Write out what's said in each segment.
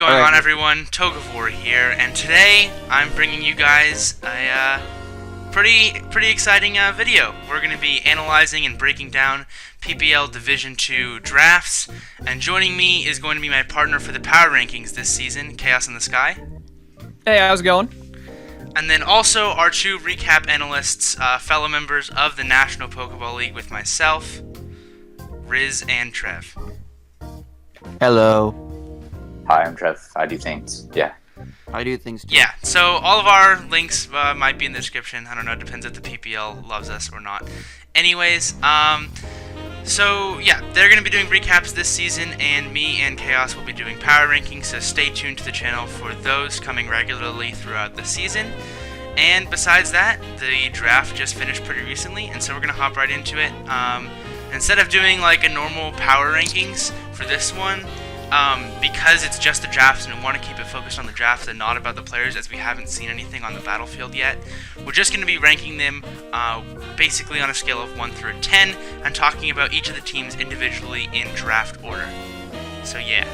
going on, everyone? Togavor here, and today I'm bringing you guys a pretty exciting video. We're going to be analyzing and breaking down PPL Division 2 drafts, and joining me is going to be my partner for the power rankings this season, Chaos in the Sky. Hey, how's it going? And then also our two recap analysts, fellow members of the National Pokeball League with myself, Riz and Trev. Hello. Hi, I'm Trev. I do things. Yeah. I do things too. Yeah, so all of our links might be in the description. I don't know, it depends if the PPL loves us or not. Anyways, so yeah, they're going to be doing recaps this season, and me and Chaos will be doing power rankings, so stay tuned to the channel for those coming regularly throughout the season. And besides that, the draft just finished pretty recently, and so we're going to hop right into it. Instead of doing like a normal power rankings for this one, because it's just the drafts and we want to keep it focused on the draft and not about the players, as we haven't seen anything on the battlefield yet, we're just going to be ranking them basically on a scale of 1 through 10 and talking about each of the teams individually in draft order. So yeah.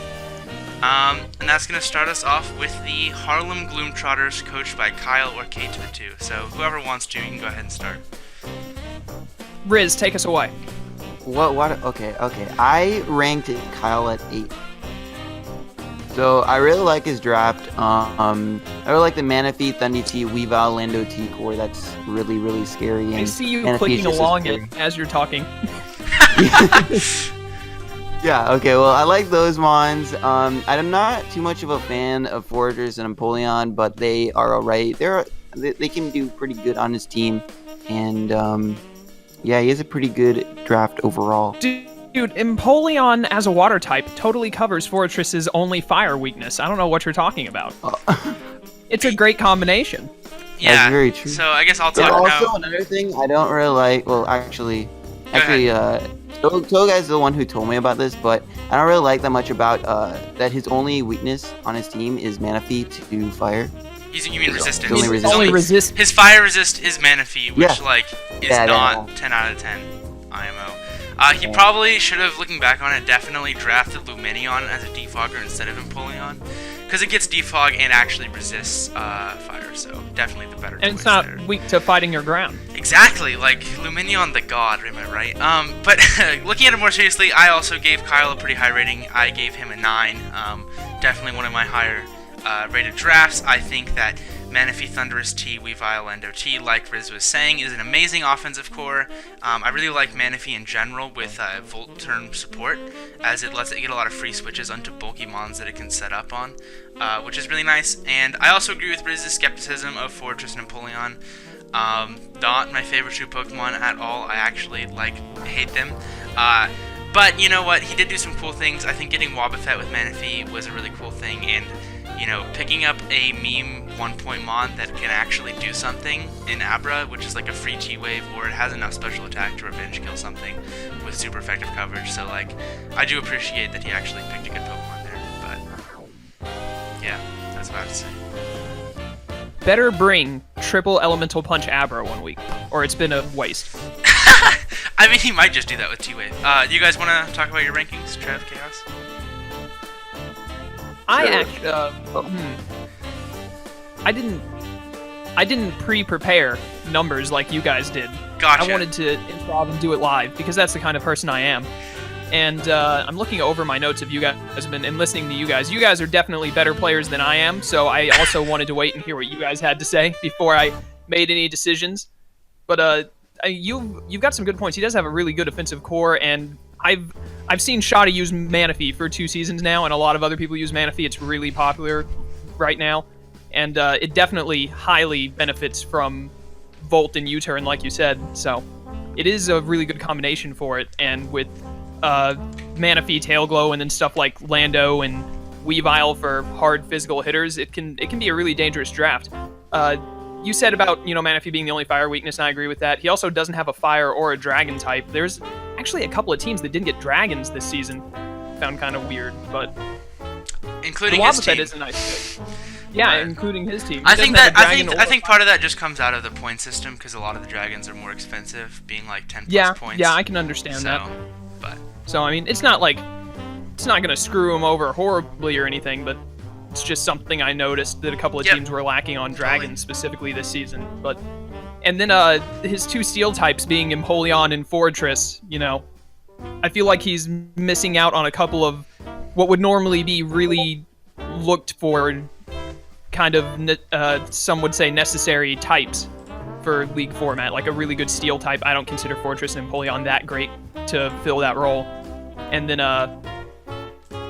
And that's going to start us off with the Harlem Gloomtrotters, coached by Kyle or K to the 2. So whoever wants to, you can go ahead and start. Riz, take us away. What? Okay. I ranked Kyle at 8. So I really like his draft. I really like the Manaphy, Thundy-T, Weavile, Lando T core. That's really scary. And I see you Manaphy's clicking just along as it as you're talking. Yeah, okay, well, I like those ones. I'm not too much of a fan of Foragers and Empoleon, but they are alright. They can do pretty good on his team. And, yeah, he has a pretty good draft overall. Dude, Empoleon as a water type totally covers Forretress's only fire weakness. I don't know what you're talking about. It's a great combination. Yeah, that's very true. So I guess I'll But talk also, now. another thing I don't really like, well, actually, Toga's the one who told me about this, but I don't really like that much about that his only weakness on his team is Manaphy to fire. You mean resistance? Only resist. His fire resist is Manaphy, which is Yeah, not 10 out of 10 IMO. He probably should have, looking back on it, definitely drafted Lumineon as a defogger instead of Empoleon, because it gets defog and actually resists fire, so definitely the better choice. And it's not there. weak to fighting your ground. Exactly, like Lumineon the god, am I right? But looking at it more seriously, I also gave Kyle a pretty high rating. I gave him a 9. Definitely one of my higher rated drafts. I think that Manaphy, Thundurus T, Weavile, Lando T, like Riz was saying, is an amazing offensive core. I really like Manaphy in general with Volt turn support, as it lets it get a lot of free switches onto bulky mons that it can set up on, which is really nice. And I also agree with Riz's skepticism of Fortress and Empoleon. Not my favorite two Pokemon at all. I actually hate them. But you know what? He did do some cool things. I think getting Wobbuffet with Manaphy was a really cool thing, and picking up a meme 1-point mon that can actually do something in Abra, which is like a free T-Wave, or it has enough special attack to revenge kill something with super effective coverage. So I do appreciate that he actually picked a good Pokemon there. But yeah, that's what I have to say. Better bring triple elemental punch Abra one week, or it's been a waste. I mean, he might just do that with T-Wave. You guys want to talk about your rankings, Trev, Chaos? I actually, I didn't pre-prepare numbers like you guys did. Gotcha. I wanted to improv and do it live because that's the kind of person I am. And I'm looking over my notes of you guys and listening to you guys. You guys are definitely better players than I am, so I also wanted to wait and hear what you guys had to say before I made any decisions. But you've got some good points. He does have a really good offensive core, and I've seen Shada use Manaphy for 2 seasons now, and a lot of other people use Manaphy. It's really popular right now, and it definitely highly benefits from Volt and U-turn, like you said. So it is a really good combination for it, and with Manaphy, Tail Glow, and then stuff like Lando and Weavile for hard physical hitters, it can be a really dangerous draft. You said about, Manaphy being the only fire weakness, and I agree with that. He also doesn't have a fire or a dragon type. There's actually a couple of teams that didn't get dragons this season. Found kind of weird, but including his team. Is a nice pick. Yeah, including his team. I think part of that just comes out of the point system, because a lot of the dragons are more expensive, being like 10 plus points. Yeah, I can understand that. So I mean, it's not gonna screw him over horribly or anything, but It's just something I noticed that a couple of Yep. teams were lacking on Totally. Dragons specifically this season. And then his 2 steel types being Empoleon and Fortress, I feel like he's missing out on a couple of what would normally be really looked for, kind of, some would say, necessary types for League format. Like a really good steel type. I don't consider Fortress and Empoleon that great to fill that role. And then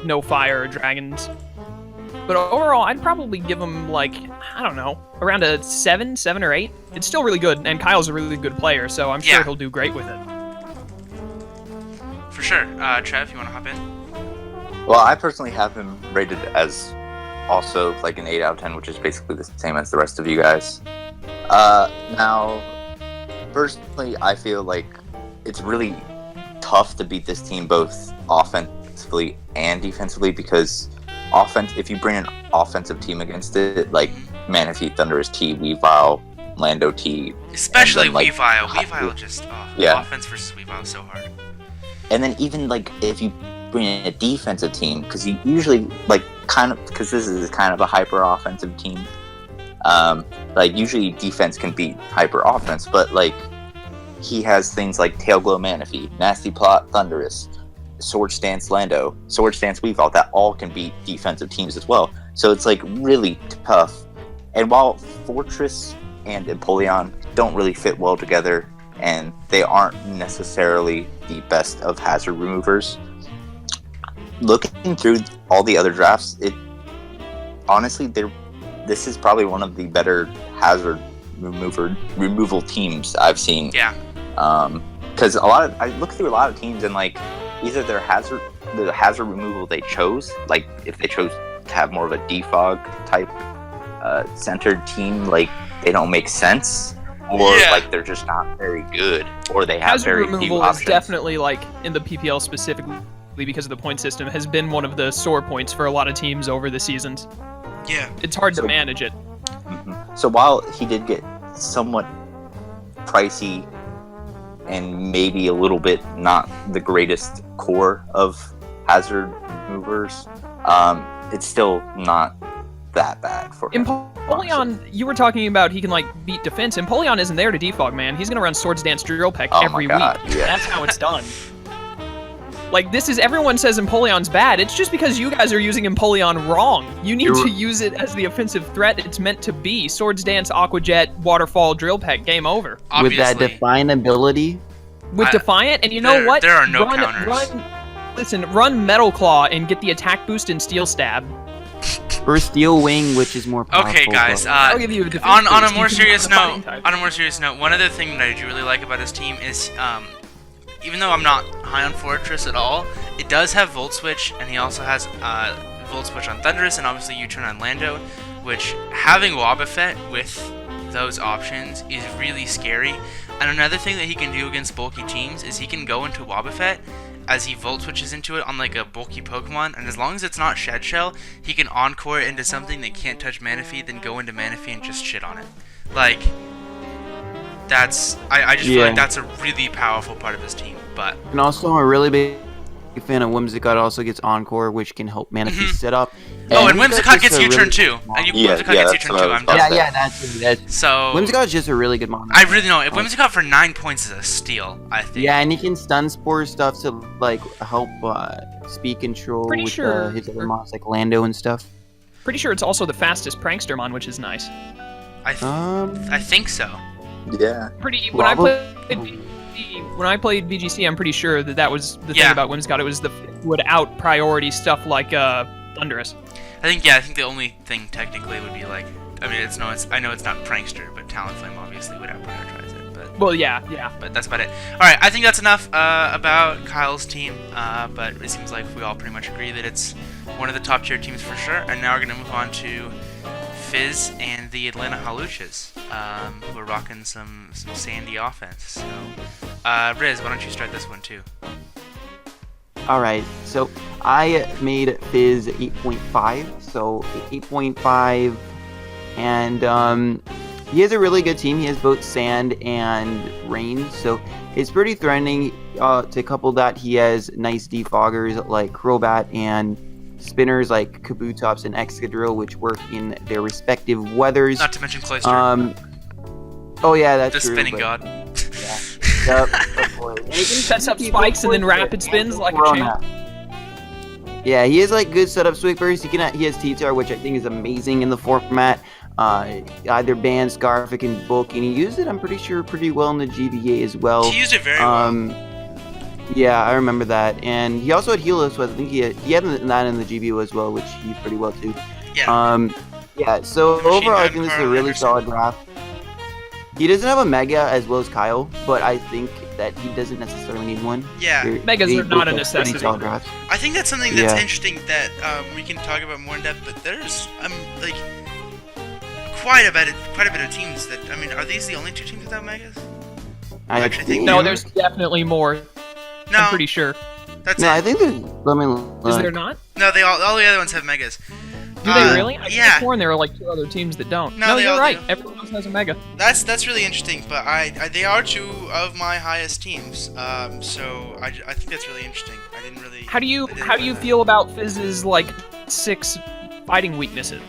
no fire or dragons. But overall, I'd probably give him, like, I don't know, around a 7 or 8. It's still really good, and Kyle's a really good player, so I'm sure Yeah. he'll do great with it. For sure. Trev, you want to hop in? Well, I personally have him rated as also like an 8 out of 10, which is basically the same as the rest of you guys. Now, personally, I feel like it's really tough to beat this team both offensively and defensively because if you bring an offensive team against it, like Manaphy, Thunderous T, Weavile, Lando T, Especially then, like, Weavile. Weavile just, yeah. Offense versus Weavile is so hard. And then even like if you bring in a defensive team, because you usually because this is kind of a hyper offensive team, like usually defense can beat hyper offense, but like he has things like Tail Glow Manaphy, Nasty Plot Thunderous, Sword Stance Lando, Sword Stance Weavile, that all can beat defensive teams as well. So it's like really tough. And while Fortress and Empoleon don't really fit well together, and they aren't necessarily the best of hazard removers, looking through all the other drafts, honestly, this is probably one of the better hazard removal teams I've seen. Yeah. Because I look through a lot of teams and like either the hazard removal they chose, like if they chose to have more of a defog type centered team, like they don't make sense. Or like they're just not very good, or they have Hazard very few removal options. is definitely, like, in the PPL specifically because of the point system, has been one of the sore points for a lot of teams over the seasons. Yeah. It's hard to manage it. Mhm. So while he did get somewhat pricey and maybe a little bit not the greatest core of hazard movers, it's still not that bad for him. Empoleon, you were talking about he can like beat defense. Empoleon isn't there to defog, man. He's gonna run Swords Dance Drill Peck Oh my every God, week. yeah. That's how it's done. Like, everyone says Empoleon's bad. It's just because you guys are using Empoleon wrong. You need to use it as the offensive threat it's meant to be. Swords Dance, Aqua Jet, Waterfall, Drill Peck, game over. Obviously. With that definability. With Defiant, and you know what? There are no counters. Run Metal Claw and get the attack boost and Steel Stab. Or Steel Wing, which is more powerful. Okay, guys. I'll give you a defense On a boost. more You can serious run a fighting note, type. one other thing that I do really like about his team is, even though I'm not high on Fortress at all, it does have Volt Switch, and he also has Volt Switch on Thunderous, and obviously U-Turn on Lando, which having Wobbuffet with those options is really scary. And another thing that he can do against bulky teams is he can go into Wobbuffet as he Volt Switches into it on like a bulky Pokemon, and as long as it's not Shed Shell, he can Encore it into something that can't touch Manaphy, then go into Manaphy and just shit on it. Like, I just feel like that's a really powerful part of his team. But And also, I'm a really big fan of Whimsicott. Also gets Encore, which can help Manaphy set up. and Whimsicott gets U-Turn too. And Whimsicott gets that's U-Turn what I too. was I'm about done. to Yeah, that's So Whimsicott's just a really good mon. I really know if Whimsicott for 9 points is a steal. I think. Yeah, and he can stun spore stuff to like help speed control Pretty with sure- his other mons like Lando and stuff. Pretty sure it's also the fastest Prankstermon, which is nice. I think so. Yeah. When I played VGC, I'm pretty sure that was the thing about Whimsicott. It was would out priority stuff like Thunderous. I think the only thing technically would be like, I mean, I know it's not Prankster, but Talonflame obviously would out prioritize it. But Well, yeah. But that's about it. All right, I think that's enough about Kyle's team. But it seems like we all pretty much agree that it's one of the top tier teams for sure. And now we're gonna move on to Fizz and the Atlanta Haluchas, who are rocking some sandy offense. So, Riz, why don't you start this one too? Alright, so I made Fizz 8.5, so 8.5, and he has a really good team. He has both sand and rain, so it's pretty threatening to couple that he has nice defoggers like Crobat and spinners like Kabutops and Excadrill, which work in their respective weathers. Not to mention Cloyster. Oh yeah, that's the true. spinning god. Yep, of course. And he can Sets up keep spikes and then up rapid with spins like a Corona. champ. Yeah, he has like good setup sweepers. He has T-Tar, which I think is amazing in the format. Either Band, Scarfic, and Bulk, and he used it, I'm pretty sure, pretty well in the GBA as well. He used it very well. Yeah, I remember that. And he also had Helos, so I think he had that in the GBA as well, which he used pretty well too. Yeah. Yeah, so The Machine overall, I Man think this is a Carl really Anderson. solid draft. He doesn't have a Mega as well as Kyle, but I think that he doesn't necessarily need one. Yeah. Megas They are not both a have necessity. pretty solid drafts. I think that's something that's Yeah. interesting that we can talk about more in depth. But there's like quite a bit of teams that are these the only two teams without megas? I actually think No, Yeah. there's definitely more. No, I'm pretty sure. that's No, it. I think there's. Let me Is look. there not? No, all the other ones have megas. Do they really? I Yeah. sworn there are like 2 other teams that don't. No, No, they you're all right. do. Everyone else has a mega. That's really interesting. But they are two of my highest teams. So I think that's really interesting. I didn't really. How do you I didn't how do know you that. feel about Fizz's like 6 fighting weaknesses?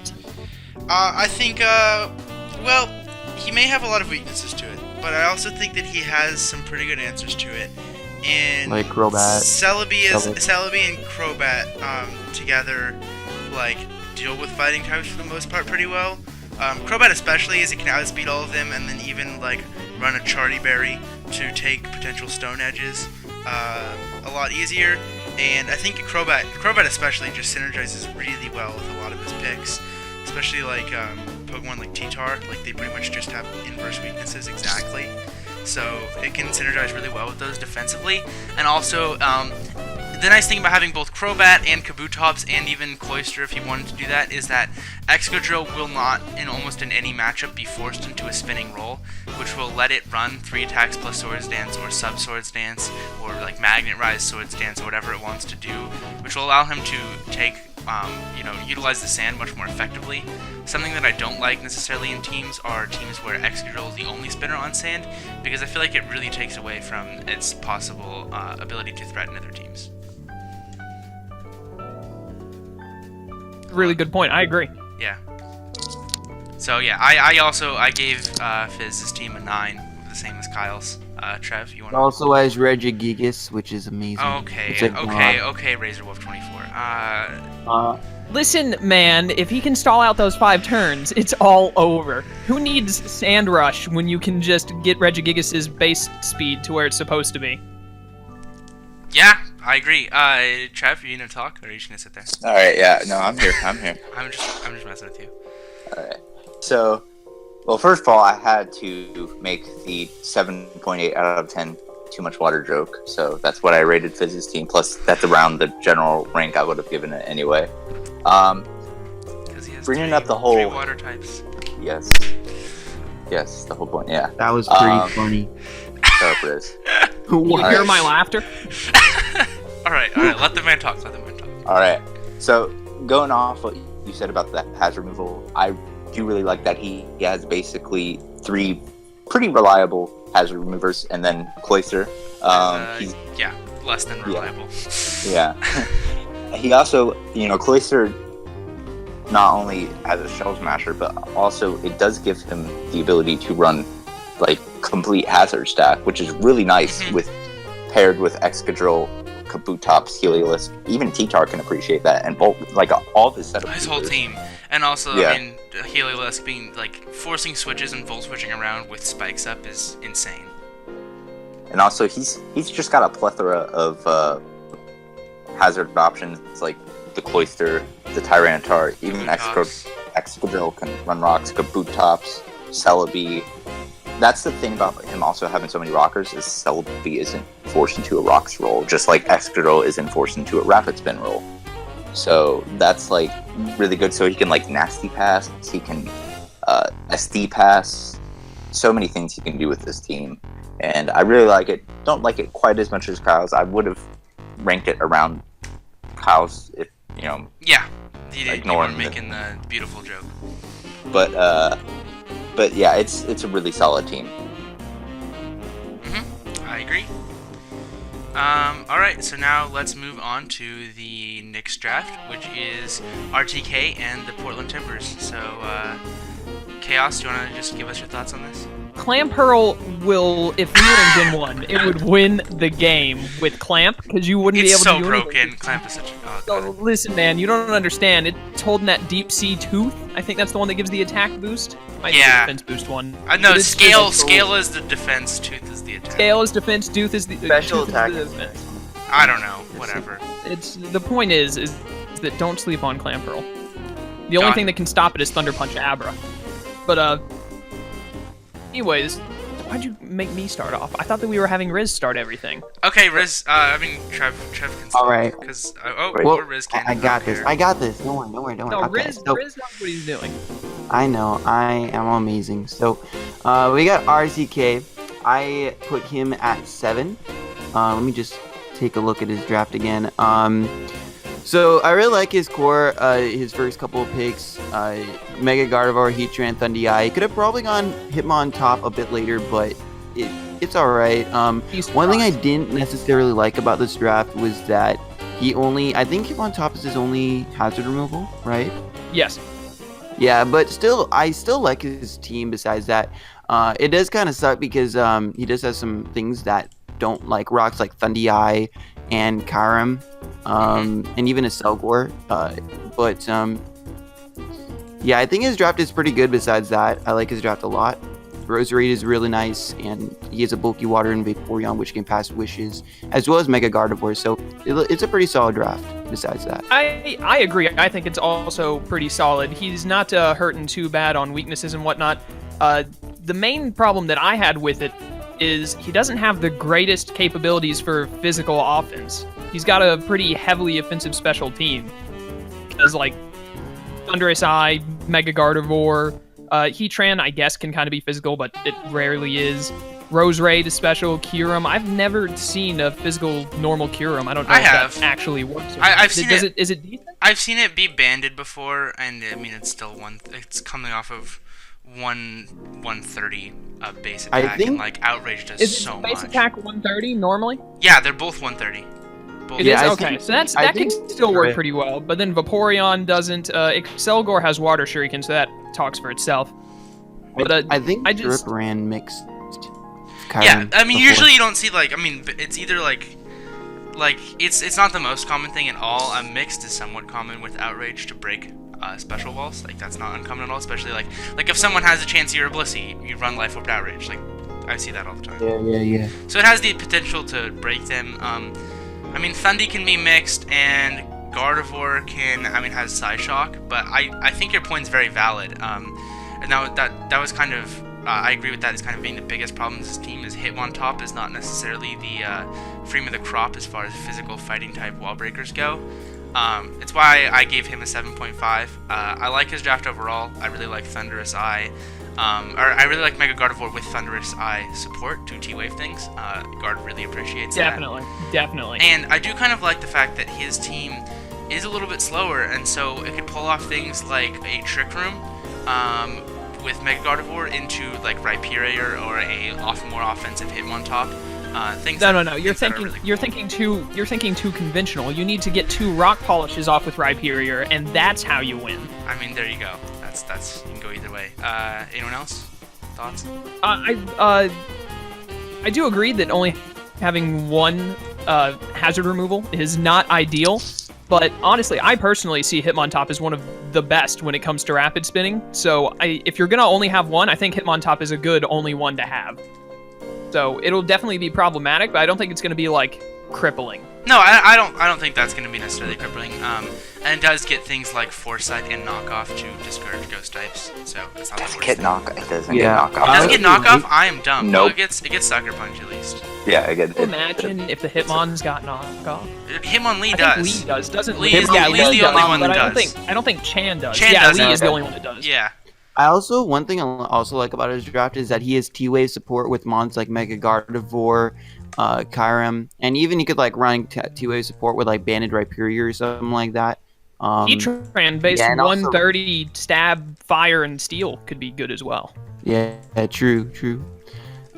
I think well, he may have a lot of weaknesses to it, but I also think that he has some pretty good answers to it. And Like Crobat. Celebi and Crobat together like deal with fighting types for the most part pretty well. Crobat especially, as he can outspeed all of them and then even like run a Charty Berry to take potential stone edges a lot easier. And I think Crobat especially just synergizes really well with a lot of his picks, especially like Pokemon like T-Tar. Like they pretty much just have inverse weaknesses exactly. So it can synergize really well with those defensively. And also, the nice thing about having both Crobat and Kabutops and even Cloyster, if you wanted to do that, is that Excadrill will not, in any matchup, be forced into a spinning roll, which will let it run 3 attacks plus Swords Dance or Sub Swords Dance or like Magnet Rise Swords Dance or whatever it wants to do, which will allow him to take, utilize the sand much more effectively. Something that I don't like necessarily in teams are teams where Excadrill is the only spinner on sand, because I feel like it really takes away from its possible ability to threaten other teams. Really good point. I agree. Yeah. So yeah, I gave Fizz's team a 9, the same as Kyle's. Trev, you want? Also has Regigigas, which is amazing. It's a god. Okay, Razorwolf 24. Listen, man, if he can stall out those 5 turns, it's all over. Who needs Sand Rush when you can just get Regigigas' base speed to where it's supposed to be? Yeah, I agree. Trev, are you gonna talk, or are you just gonna sit there? All right, yeah, no, I'm here. I'm just messing with you. All right. So, well, first of all, I had to make the 7.8 out of 10 too much water joke. So that's what I rated Fizz's team. Plus, that's around the general rank I would have given it anyway. 'Cause he has Bringing 3 up the whole- water types. Yes, the whole point. Yeah. That was pretty Um, funny. Shut up, Riz. You What? hear Alright. my laughter? All right. Let the man talk. All right. So going off what you said about the hazard removal, I do really like that he has basically 3 pretty reliable hazard removers, and then Cloyster. He's Less than reliable. yeah. He also, Cloyster not only has a Shell Smasher, but also it does give him the ability to run like complete hazard stack, which is really nice Mhm. paired with Excadrill, Kabutops, Heliolisk. Even T-Tar can appreciate that, and both like all of his setup. His whole team, and also Yeah. I mean, Heliolisk being like forcing switches and volt switching around with spikes up is insane. And also, he's just got a plethora of hazard options. It's like the Cloyster, the Tyranitar, even Kabutops. Excadrill can run rocks, Kabutops, Celebi. That's the thing about him also having so many rockers, is Celebi isn't forced into a rocks roll, just like Excadrill isn't forced into a rapid spin roll. So that's like really good. So he can like nasty pass, he can SD pass, so many things he can do with this team. And I really like it. Don't like it quite as much as Kyle's. I would have ranked it around Kyle's if, Yeah, you Ignore weren't him. making the beautiful joke. but yeah, it's a really solid team. I agree. All right, so now let's move on to the Knicks draft, which is RTK and the Portland Timbers. So, Chaos, do you want to just give us your thoughts on this? Clamp Hurl will, if we were in Gen 1, it would win the game with Clamp, because you wouldn't be able It's to so do broken. anything. Clamp is such a... Oh, So, God. listen, man, you don't understand. It's holding that deep sea tooth. I think that's the one that gives the attack boost. Might be the Yeah. defense boost one. No, But it's scale just- is the defense, tooth is the attack. Scale is defense, tooth is the Special tooth is attack the is defense. I don't know. Whatever. It's the point is that don't sleep on Clamp Hurl. The only Got thing it. that can stop it is Thunder Punch Abra. But anyways, why'd you make me start off? I thought that we were having Riz start everything. Okay, Riz. Trev can start. All right. Because Well, or Riz can. I got Okay. this. I got this. Don't worry. No, Okay, Riz so- knows what he's doing. I know. I am amazing. So, we got RCK. I put him at 7. Let me just take a look at his draft again. So I really like his core. His first couple of picks, Mega Gardevoir, Heatran, Thundereye. Could have probably gone Hitmontop a bit later, but it's all right. He's One thing I surprised. didn't necessarily like about this draft was that I think Hitmontop is his only hazard removal, right? Yes. Yeah, but still, I still like his team. Besides that, it does kind of suck because he does have some things that don't like rocks, like Thundereye and Kyurem, and even a Selgor. Yeah, I think his draft is pretty good. Besides that, I like his draft a lot. Roserade is really nice, and he has a bulky water and Vaporeon, which can pass wishes, as well as Mega Gardevoir. So it's a pretty solid draft. Besides that, I agree. I think it's also pretty solid. He's not hurting too bad on weaknesses and whatnot. The main problem that I had with it is he doesn't have the greatest capabilities for physical offense. He's got a pretty heavily offensive special team. Because, like, Thunderous Eye, Mega Gardevoir, Heatran, I guess, can kind of be physical, but it rarely is. Roserade is special. Kyurem, I've never seen a physical normal Kyurem. I don't know I if have. that actually works. I've seen Does it. Is it decent? I've seen it be banded before, and I mean it's still it's coming off of 130 base I attack, think- and like Outrage does Is so it base much. attack 130 normally? Yeah, they're both 130. Both. It Yeah, is? I Okay, think- so that I can think- still work Right. pretty well. But then Vaporeon doesn't. Excelgor has Water Shuriken, so that talks for itself. But I think I just- Drip ran mixed. Yeah, Kyurem I mean before. usually you don't see it's either like it's not the most common thing at all. Mixed is somewhat common with Outrage to break special walls. Like that's not uncommon at all, especially like if someone has a chance you're a Blissey, you run Life Orb to Outrage. Like I see that all the time. Yeah. So it has the potential to break them. I mean, Thundy can be mixed, and Gardevoir has Psyshock, but I think your point's very valid. And now that was kind of, I agree with that as kind of being the biggest problem with this team is Hitmontop is not necessarily the cream of the crop as far as physical fighting type wall breakers go. It's why I gave him a 7.5. I like his draft overall. I really like Thunderous Eye. I really like Mega Gardevoir with Thunderous Eye support to T-Wave things. Guard really appreciates that. Definitely. And I do kind of like the fact that his team is a little bit slower, and so it could pull off things like a Trick Room with Mega Gardevoir into like Rhyperior or a more offensive Hitmontop. Things No. that- You're things that are thinking. really You're cool. thinking too conventional. You need to get 2 rock polishes off with Rhyperior, and that's how you win. I mean, there you go. That's you can go either way. Anyone else? Thoughts? I do agree that only having 1 hazard removal is not ideal, but honestly, I personally see Hitmontop as one of the best when it comes to rapid spinning. So if you're gonna only have 1, I think Hitmontop is a good only one to have. So it'll definitely be problematic, but I don't think it's gonna be like crippling. No, I don't think that's going to be necessarily crippling. And it does get things like Foresight and Knockoff to discourage Ghost types. So it's not the Doesn't worst get thing. knock. It doesn't Yeah. get knock It off. doesn't get knockoff. I am dumb. Nope. Well, it gets Sucker Punch at least. Yeah, I get it. Imagine if the Hitmon's got knockoff. Hitmonlee I does. think Lee does, doesn't Lee Lee? is- Yeah, Lee's Lee the does, only one but that I don't does. think Chan does. Chan yeah, doesn't. Lee is the Okay. only one that does. Yeah. One thing I also like about his draft is that he has T-Wave support with mons like Mega Gardevoir, Kyurem, and even he could like run T-Wave support with like Banded Rhyperior or something like that. Heatran based yeah, and also- 130 stab, fire, and steel could be good as well. Yeah, true.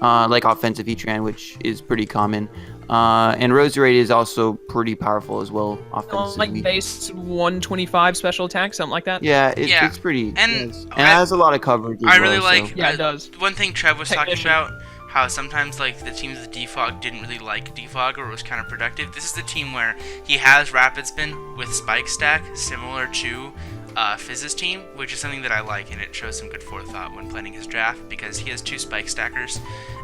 Like offensive Heatran, which is pretty common. And Roserade is also pretty powerful as well offensively. Like base 125 special attack, something like that. Yeah, Yeah. it's pretty. And yes. And it has a lot of coverage. As I really well, like. so. Yeah, it does. One thing Trev was talking Technician. about, how sometimes like the teams with Defog didn't really like Defog or it was counterproductive. This is the team where he has Rapid Spin with Spike Stack, similar to Fizz's team, which is something that I like, and it shows some good forethought when planning his draft because he has 2 Spike Stackers,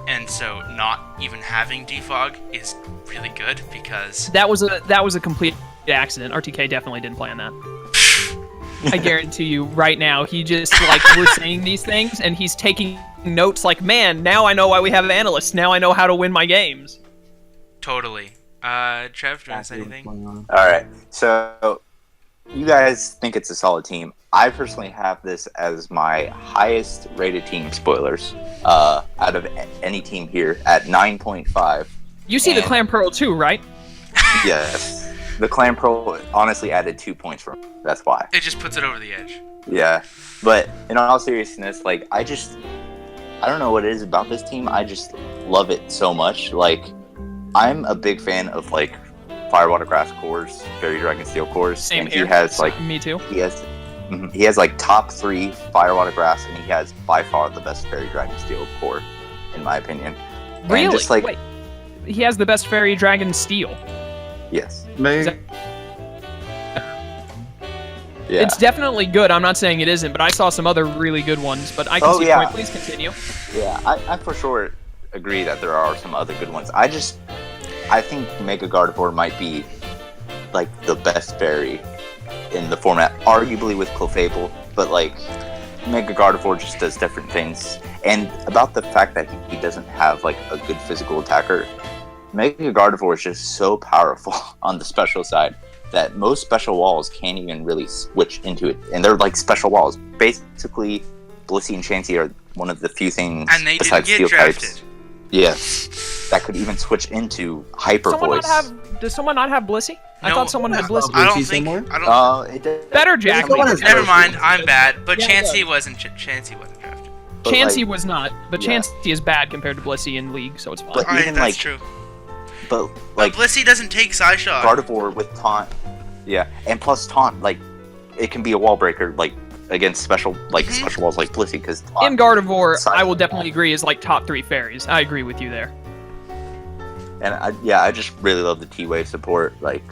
and so not even having Defog is really good because That was a complete accident. RTK definitely didn't plan that. I guarantee you right now, he just, like, we're saying these things, and he's taking notes like, man, now I know why we have analysts. Now I know how to win my games. totally. Trev, do you want to say anything? All right. So you guys think it's a solid team. I personally have this as my highest rated team, spoilers, out of any team here at 9.5. You see the And- Clan Pearl too, right? Yes. The Clan Pro honestly added 2 points for me. That's why. It just puts it over the edge. Yeah. But in all seriousness, like, I don't know what it is about this team. I just love it so much. Like, I'm a big fan of, like, Firewater Grass cores, Fairy Dragon Steel cores. Same and here. he has, like, Me too. he has like top 3 Firewater Grass, and he has by far the best Fairy Dragon Steel core, in my opinion. Really? And just like, Wait. He has the best Fairy Dragon Steel. yes. Is Yeah. It's definitely good. I'm not saying it isn't, but I saw some other really good ones. But I can Oh, see yeah. the point. Please continue. Yeah, I for sure agree that there are some other good ones. I think Mega Gardevoir might be like the best fairy in the format, arguably with Clefable, but like Mega Gardevoir just does different things. And about the fact that he doesn't have like a good physical attacker, Mega Gardevoir is just so powerful on the special side that most special walls can't even really switch into it. And they're like special walls. Basically, Blissey and Chansey are one of the few things And they didn't besides get Steel drafted. types. Yes. That could even switch into Hyper Voice. Does someone not have Blissey? I No. thought someone had Blissey. I don't Blissey think. somewhere? I don't. It did. Better Jack. Someone has Never Blissey. mind. I'm bad. But Yeah, Chansey wasn't. Chansey wasn't drafted. But, Chansey like, was not, but yeah. Chansey is bad compared to Blissey in League, so it's fine. But- Alright, even, that's like, true. But But like Blissey doesn't take Psyshock. Gardevoir with Taunt. Yeah. And plus Taunt, like, it can be a wall breaker, like, against special special walls like Blissey, because In Gardevoir, Side- I will definitely agree is like top 3 fairies. I agree with you there. And I just really love the T-Wave support. Like,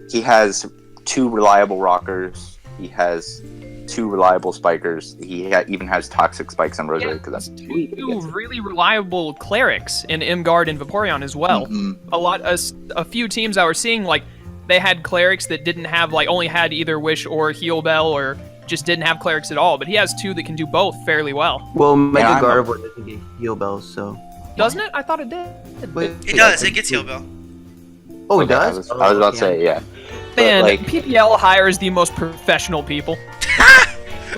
he has 2 reliable rockers. He has 2 reliable spikers. He even has toxic spikes on Rosary because that's 2 really reliable clerics in Imgard and Vaporeon as well. A few teams I were seeing, like, they had clerics that didn't have, like, only had either Wish or Heal Bell or just didn't have clerics at all, but he has 2 that can do both fairly well. Well, Mega I'm a- Gardevoir doesn't get heal bells, so. Doesn't it? I thought it did. It does. It gets Heal Bell. Oh, it Okay, I does? was about to say, yeah. Man, But, like, PPL hires the most professional people.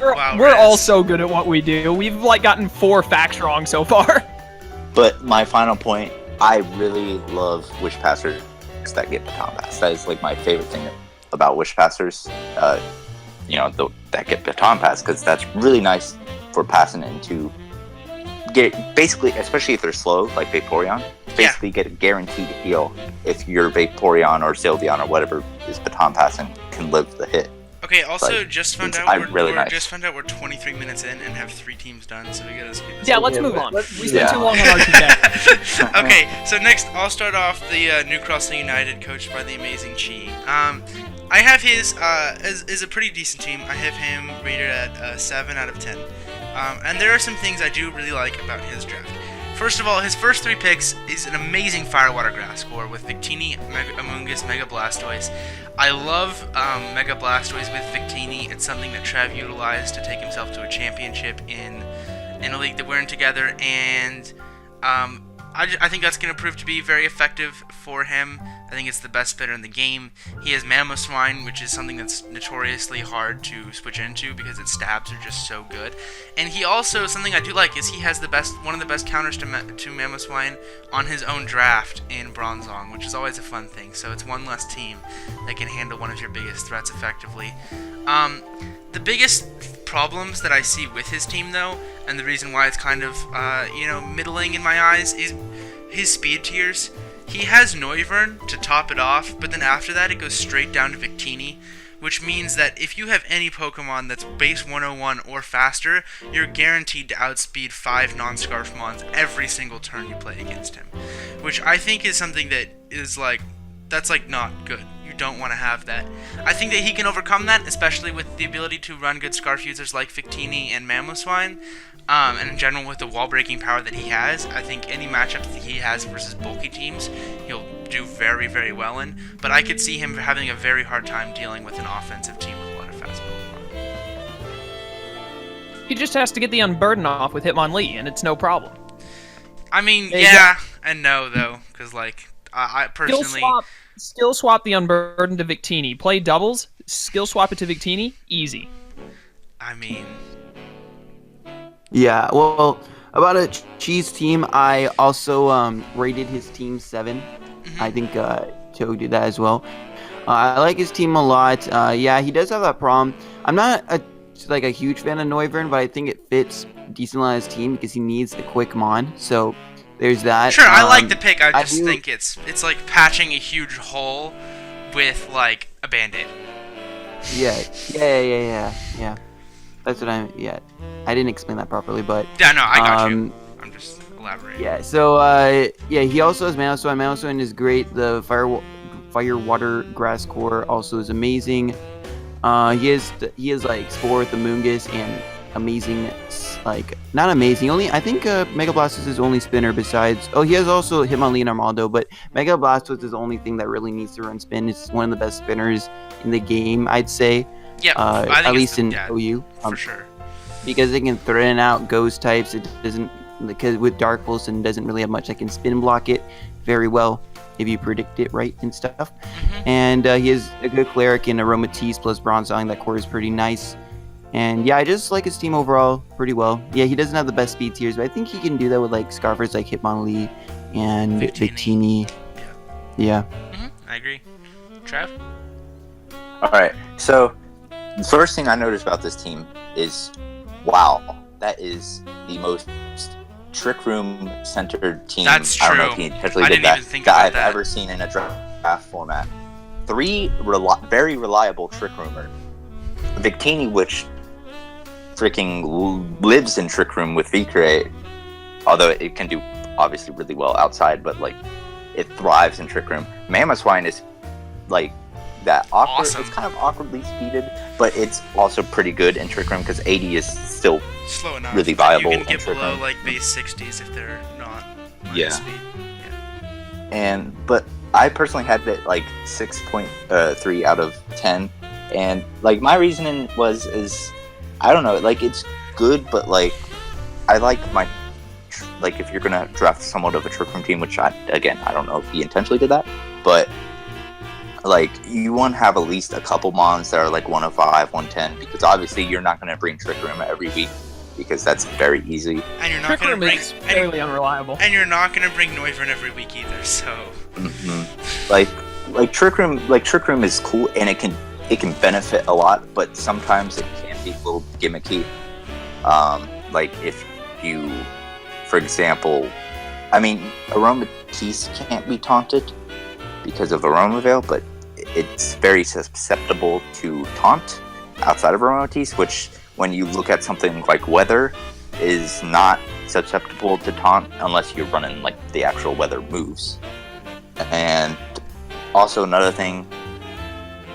Wow, We're Rez. all so good at what we do. We've, like, gotten 4 facts wrong so far. But my final point, I really love Wish Passers that get Baton Pass. That is like my favorite thing about Wish Passers. That get Baton Pass, because that's really nice for passing into get basically, especially if they're slow like Vaporeon. Basically, get a guaranteed heal if your Vaporeon or Sylveon or whatever is Baton Passing can live the hit. Okay. Also, Like, just found it's out really we're nice. just found out we're 23 minutes in and have 3 teams done, so we gotta speed this Yeah, up. let's Yeah, move but- on. but- We spent yeah. too long on RTK. Okay, so next I'll start off the New Crossing United, coached by the amazing Chi. I have his is a pretty decent team. I have him rated at 7 out of 10. And there are some things I do really like about his draft. First of all, his first 3 picks is an amazing Firewater Grass core with Victini, Amoonguss, Mega Blastoise. I love Mega Blastoise with Victini. It's something that Trev utilized to take himself to a championship in a league that we're in together, and I think that's going to prove to be very effective for him. I think it's the best spitter in the game. He has Mamoswine, which is something that's notoriously hard to switch into because its stabs are just so good. And he also, something I do like, is he has one of the best counters to Mamoswine on his own draft in Bronzong, which is always a fun thing. So it's one less team that can handle one of your biggest threats effectively. The biggest problems that I see with his team, though, and the reason why it's kind of, middling in my eyes, is his speed tiers. he has Noivern to top it off, but then after that it goes straight down to Victini, which means that if you have any Pokemon that's base 101 or faster, you're guaranteed to outspeed 5 non-Scarf Mons every single turn you play against him. Which I think is something that is like, that's like not good. You don't want to have that. I think that he can overcome that, especially with the ability to run good Scarf users like Victini and Mamoswine. And in general, with the wall-breaking power that he has, I think any matchup that he has versus bulky teams, he'll do very, very well in. But I could see him having a very hard time dealing with an offensive team with a lot of fast Pokemon. He just has to get the Unburden off with Hitmonlee, and it's no problem. I mean, yeah and no, though, because, like, I personally... Skill swap the Unburden to Victini. Play doubles, skill swap it to Victini, easy. I mean... Yeah, well, about a cheese team, I also rated his team 7. I think Joe did that as well. I like his team a lot. Yeah, he does have that problem. I'm not a huge fan of Noivern, but I think it fits decently on his team because he needs the quick Mon. So there's that. Sure, I like the pick. I just think it's like patching a huge hole with like a Band-Aid. Yeah. That's what I didn't explain that properly, but... Yeah, no, I got you. I'm just elaborating. Yeah, so, he also has Mamoswine. Mamoswine is great. The Fire, Water, Grass Core also is amazing. He has, like, Spore with the Moongus and amazing, like... Not amazing, I think Mega Blast is his only spinner besides... Oh, he has also Hitmonlee and Armaldo, but Mega Blast was his only thing that really needs to run spin. It's one of the best spinners in the game, I'd say. Yeah, at least in OU. For sure. Because it can threaten out ghost types. It doesn't, because with Dark Pulse and doesn't really have much that can spin block it very well if you predict it right and stuff. And he has a good Cleric and Aromatisse plus Bronzong. That core is pretty nice. And yeah, I just like his team overall pretty well. Yeah, he doesn't have the best speed tiers, but I think he can do that with like Scarfers like Hitmonlee and Victini. Yeah. I agree. Trav? Alright, so the first thing I noticed about this team is, wow, that is the most Trick Room centered team. That's true. I don't know if he intentionally did that I've ever seen in a draft format. 3 very reliable Trick Roomer. Victini, which freaking lives in Trick Room with V-Create, although it can do obviously really well outside, but like it thrives in Trick Room. Mamoswine is like that awkward. Awesome. It's kind of awkwardly speeded, but it's also pretty good in Trick Room because 80 is still slow enough. really viable. You can get in Trick below Room. like base 60s if they're not speed. But I personally had it like 6.3 out of 10, and like my reasoning is I don't know, like it's good, but like I like my like if you're gonna draft somewhat of a Trick Room team, which I don't know if he intentionally did that, but like you want to have at least a couple mons that are like 105, 110, because obviously you're not going to bring Trick Room every week because that's very easy. And you're not going to bring fairly unreliable. And you're not going to bring Noivern every week either. So like Trick Room is cool and it can benefit a lot, but sometimes it can be a little gimmicky. Like if you, for example, I mean Aromatisse can't be taunted because of Aroma Veil, but it's very susceptible to taunt outside of Aromatisse, which when you look at something like Weather is not susceptible to taunt unless you're running like the actual Weather moves. And also another thing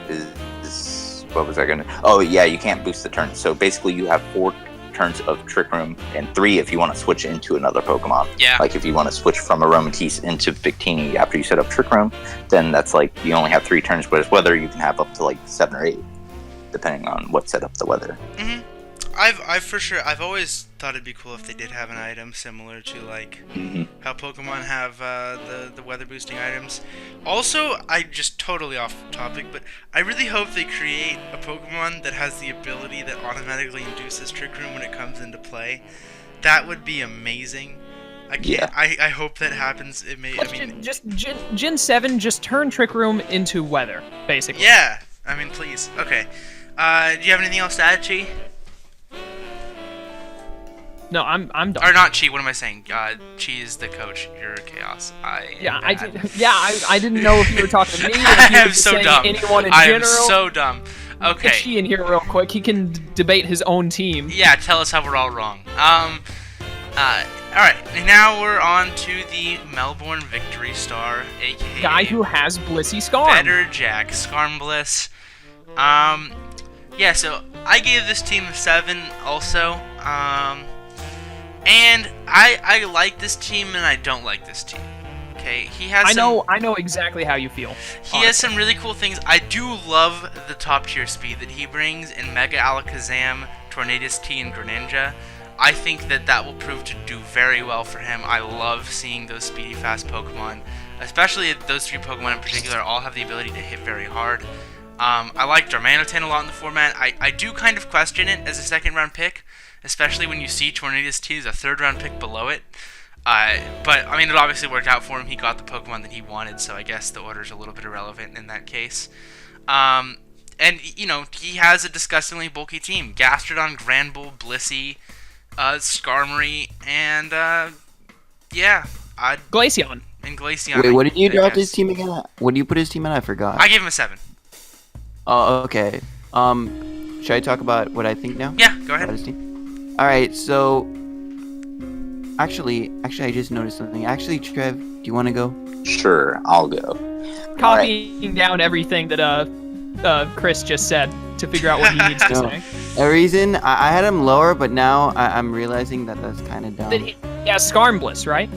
is what was I gonna... Oh yeah, you can't boost the turn. So basically you have 4 turns of Trick Room and 3 if you want to switch into another Pokemon. Yeah. Like if you want to switch from Aromatisse into Victini after you set up Trick Room, then that's like you only have 3 turns, whereas Weather you can have up to like 7 or 8, depending on what set up the Weather. I've always thought it'd be cool if they did have an item similar to like how Pokemon have the weather boosting items. Also, I just totally off topic, but I really hope they create a Pokemon that has the ability that automatically induces Trick Room when it comes into play. That would be amazing. I hope that happens. It may. Just Gen 7, just turn Trick Room into Weather, basically. Yeah. I mean, please. Okay. Do you have anything else to add, Chi? No, I'm done. Or not Chi, what am I saying? Chi is the coach. You're Chaos. I didn't know if you were talking to me or if I you am were so saying dumb. anyone in I general. am so dumb. Okay. Get Chi in here real quick. He can debate his own team. Yeah, tell us how we're all wrong. Alright, now we're on to the Melbourne Victory Star, aka Guy who has Blissey Scarm. Better Jack Scarmbliss. Yeah, so I gave this team a 7 also. And I like this team and I don't like this team. Okay, he has I know exactly how you feel. He has some really cool things. I do love the top tier speed that he brings in Mega Alakazam, Tornadus T, and Greninja. I think that will prove to do very well for him. I love seeing those speedy, fast Pokemon. Especially those 3 Pokemon in particular all have the ability to hit very hard. I like Darmanitan a lot in the format. I do kind of question it as a second round pick, especially when you see Tornadus T as a third round pick below it. But, I mean, it obviously worked out for him. He got the Pokemon that he wanted, so I guess the order's a little bit irrelevant in that case. And, you know, he has a disgustingly bulky team. Gastrodon, Granbull, Blissey, Skarmory, and, yeah. Glaceon. And Glaceon. Wait, what did you drop his team again? What did you put his team in? I forgot. I gave him a 7. Oh, okay. Should I talk about what I think now? Yeah, go ahead. About his team? Alright, so... Actually, I just noticed something. Actually, Trev, do you want to go? Sure, I'll go. Copying down everything that Chris just said to figure out what he needs to say. A reason I had him lower, but now I'm realizing that that's kind of dumb. Yeah, Scarmbliss, right?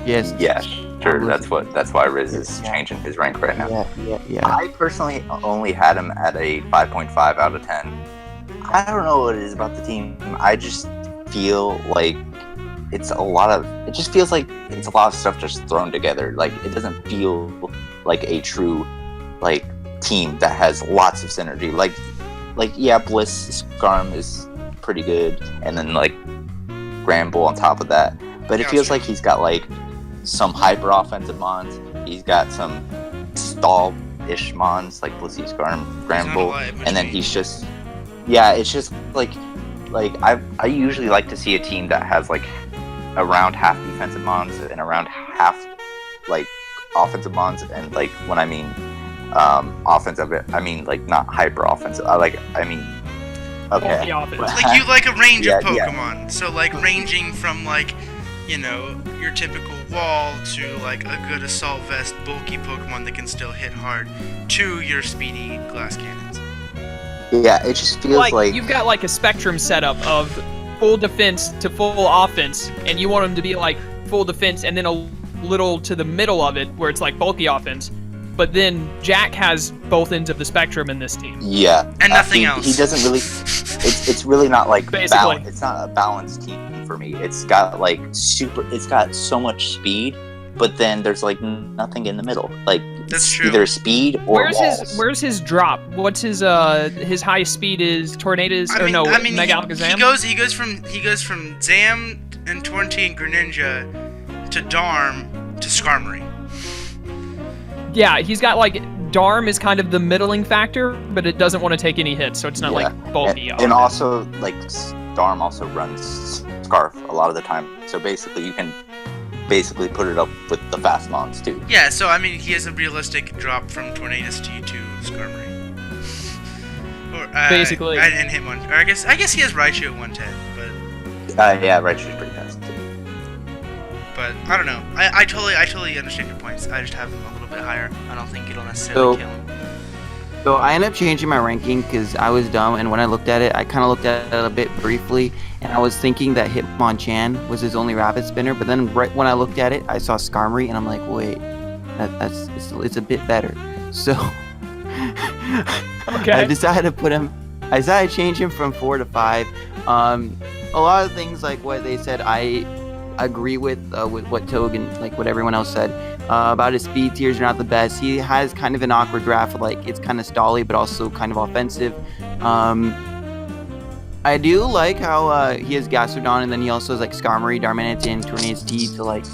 Yes. Yeah, sure. That's why Riz is changing his rank right now. Yeah. I personally only had him at a 5.5 out of 10. I don't know what it is about the team. I just feel like it just feels like it's a lot of stuff just thrown together. Like, it doesn't feel like a true, like, team that has lots of synergy. Like yeah, Bliss Scarm is pretty good, and then, like, Granbull on top of that. But it feels like he's got, like, some hyper offensive mons. He's got some stall-ish mons, like Blissey Scarm, Granbull, and then he's just... Yeah, it's just, like I usually like to see a team that has, like, around half defensive mons and around half, like, offensive mons. And, like, when I mean offensive, I mean, like, not hyper offensive. Okay. Like you like a range of Pokemon. Yeah. So, like, ranging from, like, you know, your typical wall to, like, a good assault vest, bulky Pokemon that can still hit hard, to your speedy glass cannons. Yeah, it just feels like you've got, like, a spectrum setup of full defense to full offense, and you want them to be, like, full defense and then a little to the middle of it where it's, like, bulky offense. But then Jack has both ends of the spectrum in this team. Yeah, and nothing else. He doesn't really. It's really not like basically. It's not a balanced team for me. It's got like It's got so much speed, but then there's like nothing in the middle. Like that's true. Either speed or Where's his drop? What's his highest speed is Tornadus Mega Alakazam? He goes from Zam and Tornti and Greninja to Darm to Skarmory. Yeah, he's got like Darm is kind of the middling factor, but it doesn't want to take any hits, so it's not like bulky. And also like Darm also runs Scarf a lot of the time, so basically you can put it up with the fast mons too. Yeah, so I mean he has a realistic drop from Tornadus T to Skarmory. Or basically. And Hitmon. Or I guess he has Raichu at 110, but yeah, Raichu's pretty fast too. But I don't know. I totally understand your points. I just have him a little bit higher. I don't think it'll necessarily kill him. So I ended up changing my ranking because I was dumb, and when I looked at it, I kind of looked at it a bit briefly, and I was thinking that Hitmonchan was his only rapid spinner, but then right when I looked at it, I saw Skarmory, and I'm like, wait, it's a bit better. So okay. I decided to change him from 4 to 5. A lot of things like what they said, I agree with what Toad and like what everyone else said about his speed tiers are not the best. He has kind of an awkward draft, like it's kind of stally but also kind of offensive. I do like how he has Gastrodon, and then he also has like Skarmory, Darmanitan, Tornadus T to like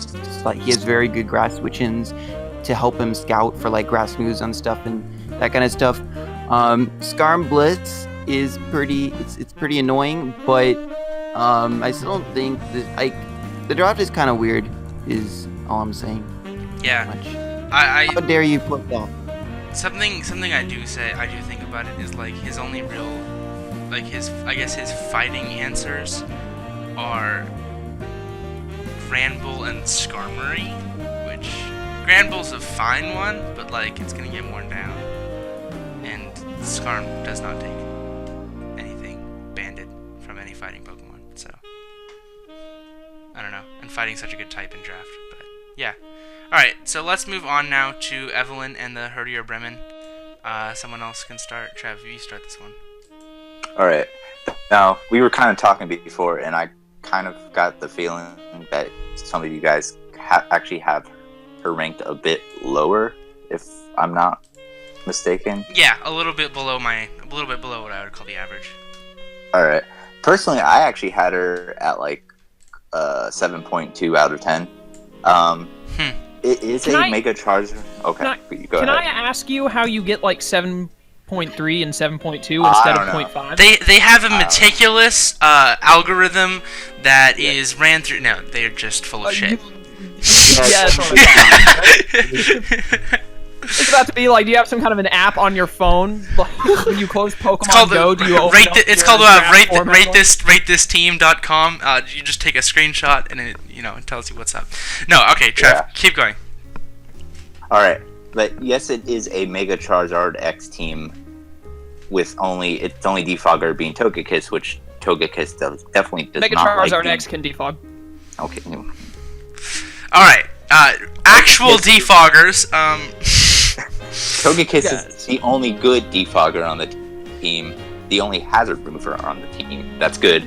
he has very good grass switch-ins to help him scout for like grass moves and stuff and that kind of stuff. Scarmbliss is pretty annoying, but I still don't think the draft is kind of weird. Is all I'm saying. Yeah. Much. How dare you put that? something I do think about it is like his only real, like his fighting answers are Granbull and Skarmory, which Granbull's a fine one, but like it's gonna get worn down, and Skarm does not take anything banded from any fighting Pokemon, so I don't know. And fighting's such a good type in draft, but yeah. Alright, so let's move on now to Evelyn and the Herdier Bremen. Someone else can start. Trav, you start this one. Alright. Now, we were kind of talking before, and I kind of got the feeling that some of you guys actually have her ranked a bit lower, if I'm not mistaken. Yeah, a little bit below what I would call the average. Alright. Personally, I actually had her at like 7.2 out of 10. It is Mega Charizard. Okay, go ahead. Can I ask you how you get like 7.3 and 7.2 instead of 0.5? They have a meticulous algorithm that is ran through. No, they're just full of shit. It's about to be like, do you have some kind of an app on your phone? Like, when you close Pokemon Go, do you open it's called ratethisteam.com. You just take a screenshot and it tells you what's up. No, okay, Trev, keep going. Alright, but yes, it is a Mega Charizard X team with only defogger being Togekiss, which Togekiss definitely does Mega not Charizard like X can defog. Okay. Alright, actual defoggers, Togekiss is the only good defogger on the team, the only hazard remover on the team. That's good.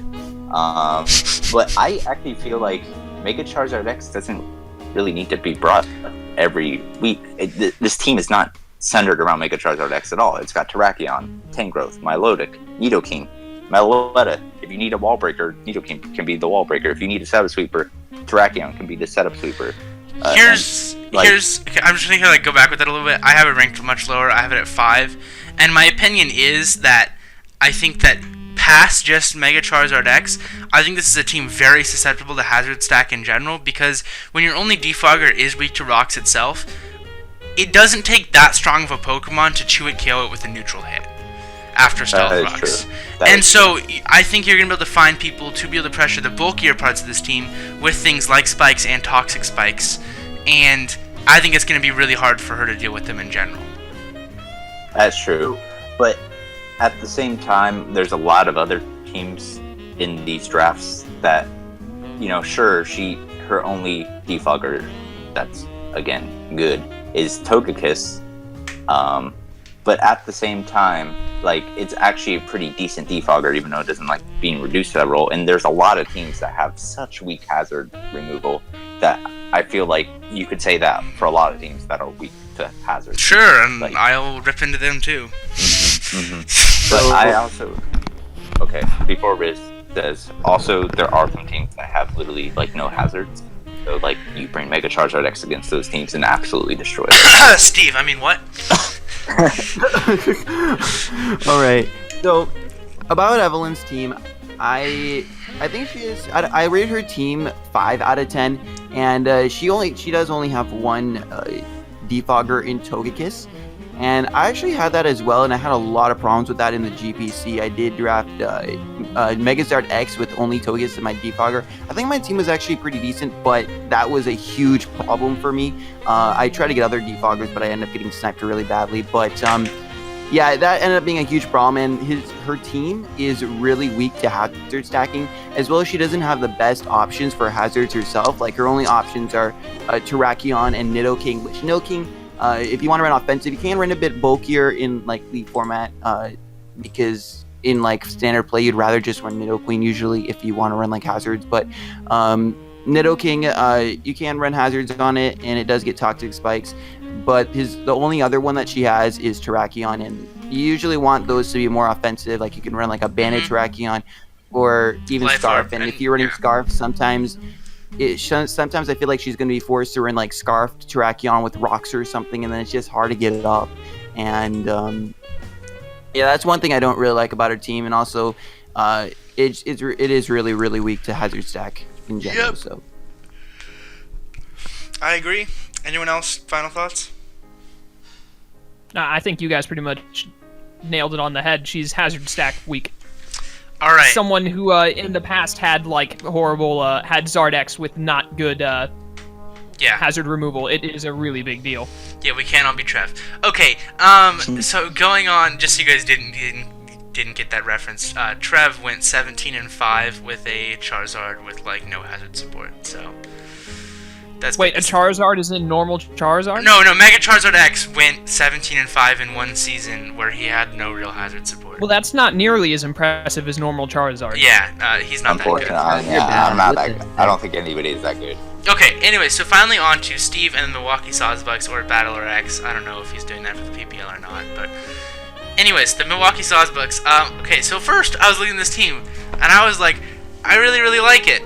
But I actually feel like Mega Charizard X doesn't really need to be brought every week. This team is not centered around Mega Charizard X at all. It's got Terrakion, Tangrowth, Milotic, Nidoking, Meloetta. If you need a wall breaker, Nidoking can be the wall breaker. If you need a setup sweeper, Terrakion can be the setup sweeper. Okay, I'm just gonna go back with that a little bit. I have it ranked much lower. I have it at 5, and my opinion is that I think that past just Mega Charizard X, I think this is a team very susceptible to Hazard Stack in general, because when your only defogger is weak to rocks itself, it doesn't take that strong of a Pokemon to chew it, KO it with a neutral hit after Stealth Rocks. And so I think you're going to be able to find people to be able to pressure the bulkier parts of this team with things like Spikes and Toxic Spikes, and I think it's going to be really hard for her to deal with them in general. That's true, but at the same time, there's a lot of other teams in these drafts that, sure, her only defogger that's, again, good is Togekiss, but at the same time, like, it's actually a pretty decent defogger, even though it doesn't like being reduced to that role. And there's a lot of teams that have such weak hazard removal that I feel like you could say that for a lot of teams that are weak to hazard. Sure, and like, I'll rip into them too. But I also, before Riz says, also there are some teams that have literally like no hazards. So like you bring Mega Charizard X against those teams and absolutely destroy them. Steve, I mean what? Alright, so about Evelyn's team, I think she is. I rated her team 5 out of 10, and she does only have one defogger in Togekiss, and I actually had that as well, and I had a lot of problems with that in the GPC. I did draft Megazard X with only Togekiss in my defogger. I think my team was actually pretty decent, but that was a huge problem for me. I tried to get other defoggers, but I ended up getting sniped really badly. But yeah, that ended up being a huge problem, and her team is really weak to hazard stacking, as well as she doesn't have the best options for hazards herself. Like, her only options are Terrakion and Nidoking, which Nidoking, if you want to run offensive, you can run a bit bulkier in like League format, because in like standard play, you'd rather just run Nidoqueen usually if you want to run like hazards. But Nidoking, you can run hazards on it, and it does get Toxic Spikes. But the only other one that she has is Terrakion, and you usually want those to be more offensive. Like, you can run like a Banded Terrakion, or even Scarf. And if you're running Scarf, sometimes I feel like she's going to be forced to run like Scarfed Terrakion with rocks or something, and then it's just hard to get it up. And yeah, that's one thing I don't really like about her team. And also, it is really really weak to hazard stack in general. Yep. So I agree. Anyone else? Final thoughts? I think you guys pretty much nailed it on the head. She's hazard stack weak. All right. Someone who in the past had like horrible had Zardex with not good Yeah. hazard removal. It is a really big deal. Yeah, we can't all be Trev. Okay, so going on, just so you guys didn't get that reference, Trev went 17-5 with a Charizard with like no hazard support. So that's Wait, a Charizard is in normal Charizard? No, Mega Charizard X went 17-5 in one season where he had no real hazard support. Well, that's not nearly as impressive as normal Charizard. Yeah, he's not that good. Unfortunately, You're bad. I'm not that good. I don't think anybody is that good. Okay, anyway, so finally on to Steve and the Milwaukee Sawsbucks or Battler X. I don't know if he's doing that for the PPL or not, but anyways, the Milwaukee Sawsbucks. Okay, so first I was looking at this team, and I was like, I really, really like it.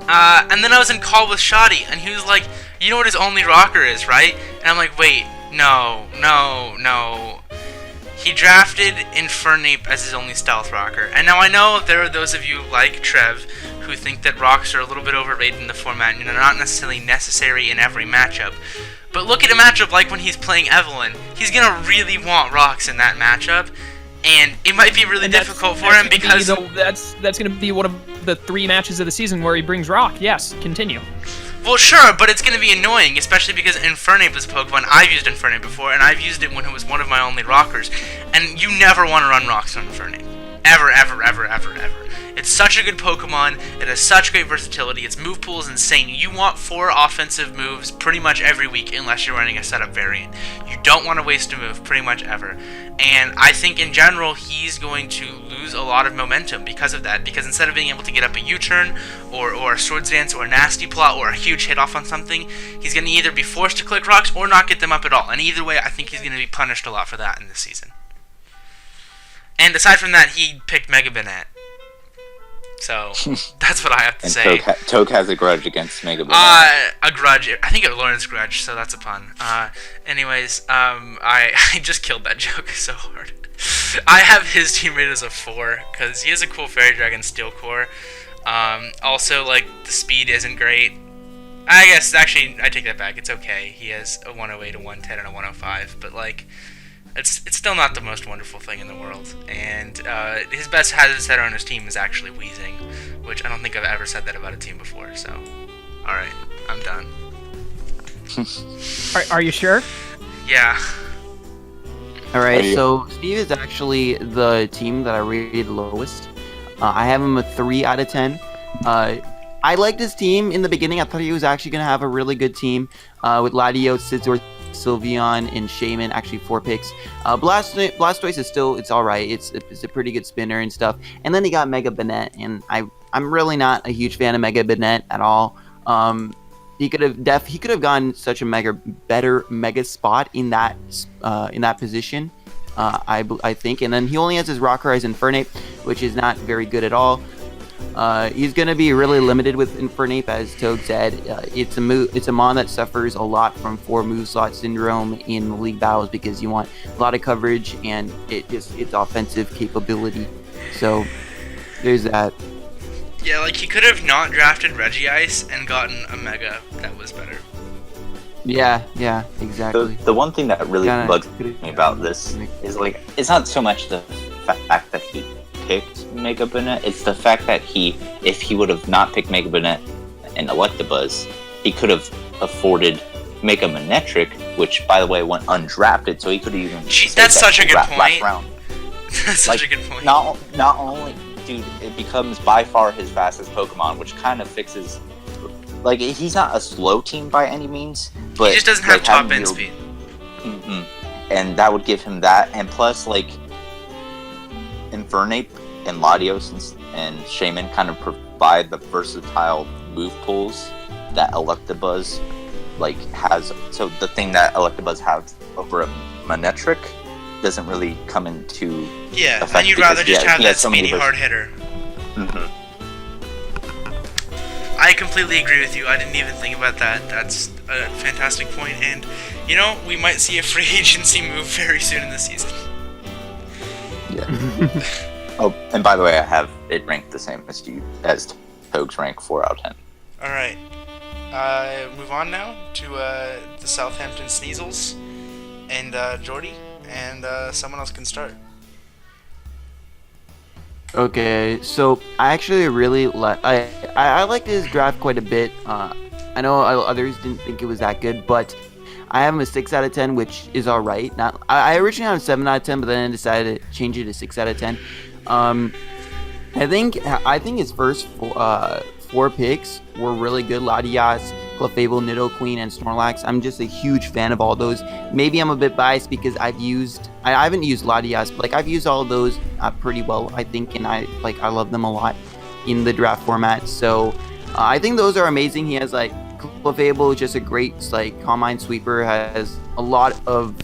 And then I was in call with Shoddy, and he was like, you know what his only rocker is, right? And I'm like, wait, no. He drafted Infernape as his only stealth rocker. And now I know there are those of you like Trev who think that rocks are a little bit overrated in the format and are not necessarily necessary in every matchup. But look at a matchup like when he's playing Evelyn. He's going to really want rocks in that matchup. And it might be really difficult for him because... That's going to be one of the 3 matches of the season where he brings rock. Yes, continue. Well, sure, but it's going to be annoying, especially because Infernape is a Pokemon. I've used Infernape before, and I've used it when it was one of my only rockers. And you never want to run rocks on Infernape. Ever. It's such a good Pokemon. It has such great versatility. Its move pool is insane. You want 4 offensive moves pretty much every week unless you're running a setup variant. You don't want to waste a move pretty much ever. And I think in general he's going to lose a lot of momentum because of that. Because instead of being able to get up a U-turn or a Swords Dance or a Nasty Plot or a huge hit off on something, he's going to either be forced to click rocks or not get them up at all. And either way, I think he's going to be punished a lot for that in this season. And aside from that, he picked Mega Banette. So, that's what I have to say. Toke has a grudge against Mega Banette. A grudge. I think it Lauren's grudge, so that's a pun. Anyways, I just killed that joke so hard. I have his teammate as a 4, because he has a cool Fairy Dragon Steel Core. Also, like, the speed isn't great. I guess, actually, I take that back. It's okay. He has a 108, a 110, and a 105, but, like... It's still not the most wonderful thing in the world, and his best hazard setter on his team is actually Weezing, which I don't think I've ever said that about a team before, so... Alright, I'm done. Are you sure? Yeah. alright, so Steve is actually the team that I rated lowest. I have him a 3 out of 10. I liked his team in the beginning. I thought he was actually going to have a really good team with Latios, Scizor, Sylveon, and Shaman, actually 4 picks. Blastoise is still, it's alright. It's a pretty good spinner and stuff. And then he got Mega Banette, and I'm really not a huge fan of Mega Banette at all. He could have gotten such a better mega spot in that position. I think. And then he only has his rocker as Infernape, which is not very good at all. He's going to be really limited with Infernape, as Toad said. It's a mon that suffers a lot from 4 move slot syndrome in league battles because you want a lot of coverage and its offensive capability. So there's that. Yeah, like he could have not drafted Regice and gotten a Mega that was better. Yeah, exactly. The one thing that really bugs me about this is like it's not so much the fact that he picked Mega Banette, it's the fact that if he would have not picked Mega Banette and Electabuzz, he could have afforded Mega Manetric, which by the way went undrafted, so he could have even that's such a good point. Last round. That's such a good point. Not only, dude, it becomes by far his fastest Pokemon, which kind of fixes. Like he's not a slow team by any means, but he just doesn't have top end speed. And that would give him that, and plus like Infernape and Latios and Shaman kind of provide the versatile move pools that Electabuzz like has. So the thing that Electabuzz has over a Manetric doesn't really come into effect. And you'd rather just have that speedy hard hitter. I completely agree with you. I didn't even think about that. That's a fantastic point, and you know, we might see a free agency move very soon in the season. Yeah. Oh, and by the way, I have it ranked the same as Toge's rank 4 out of 10. All right. Move on now to the Southampton Sneasels and Jordy, and someone else can start. Okay, so I actually really I liked his draft quite a bit. I know others didn't think it was that good, but I have him a 6 out of 10, which is all right. Not I originally had him 7 out of 10, but then I decided to change it to 6 out of 10. I think his first 4 picks were really good. Latias, Clefable, Nidoqueen, and Snorlax. I'm just a huge fan of all those. Maybe I'm a bit biased because I haven't used Latias, but like I've used all of those pretty well, I think, and I love them a lot in the draft format. So I think those are amazing. He has like Clefable, just a great like Calm Mind Sweeper, has a lot of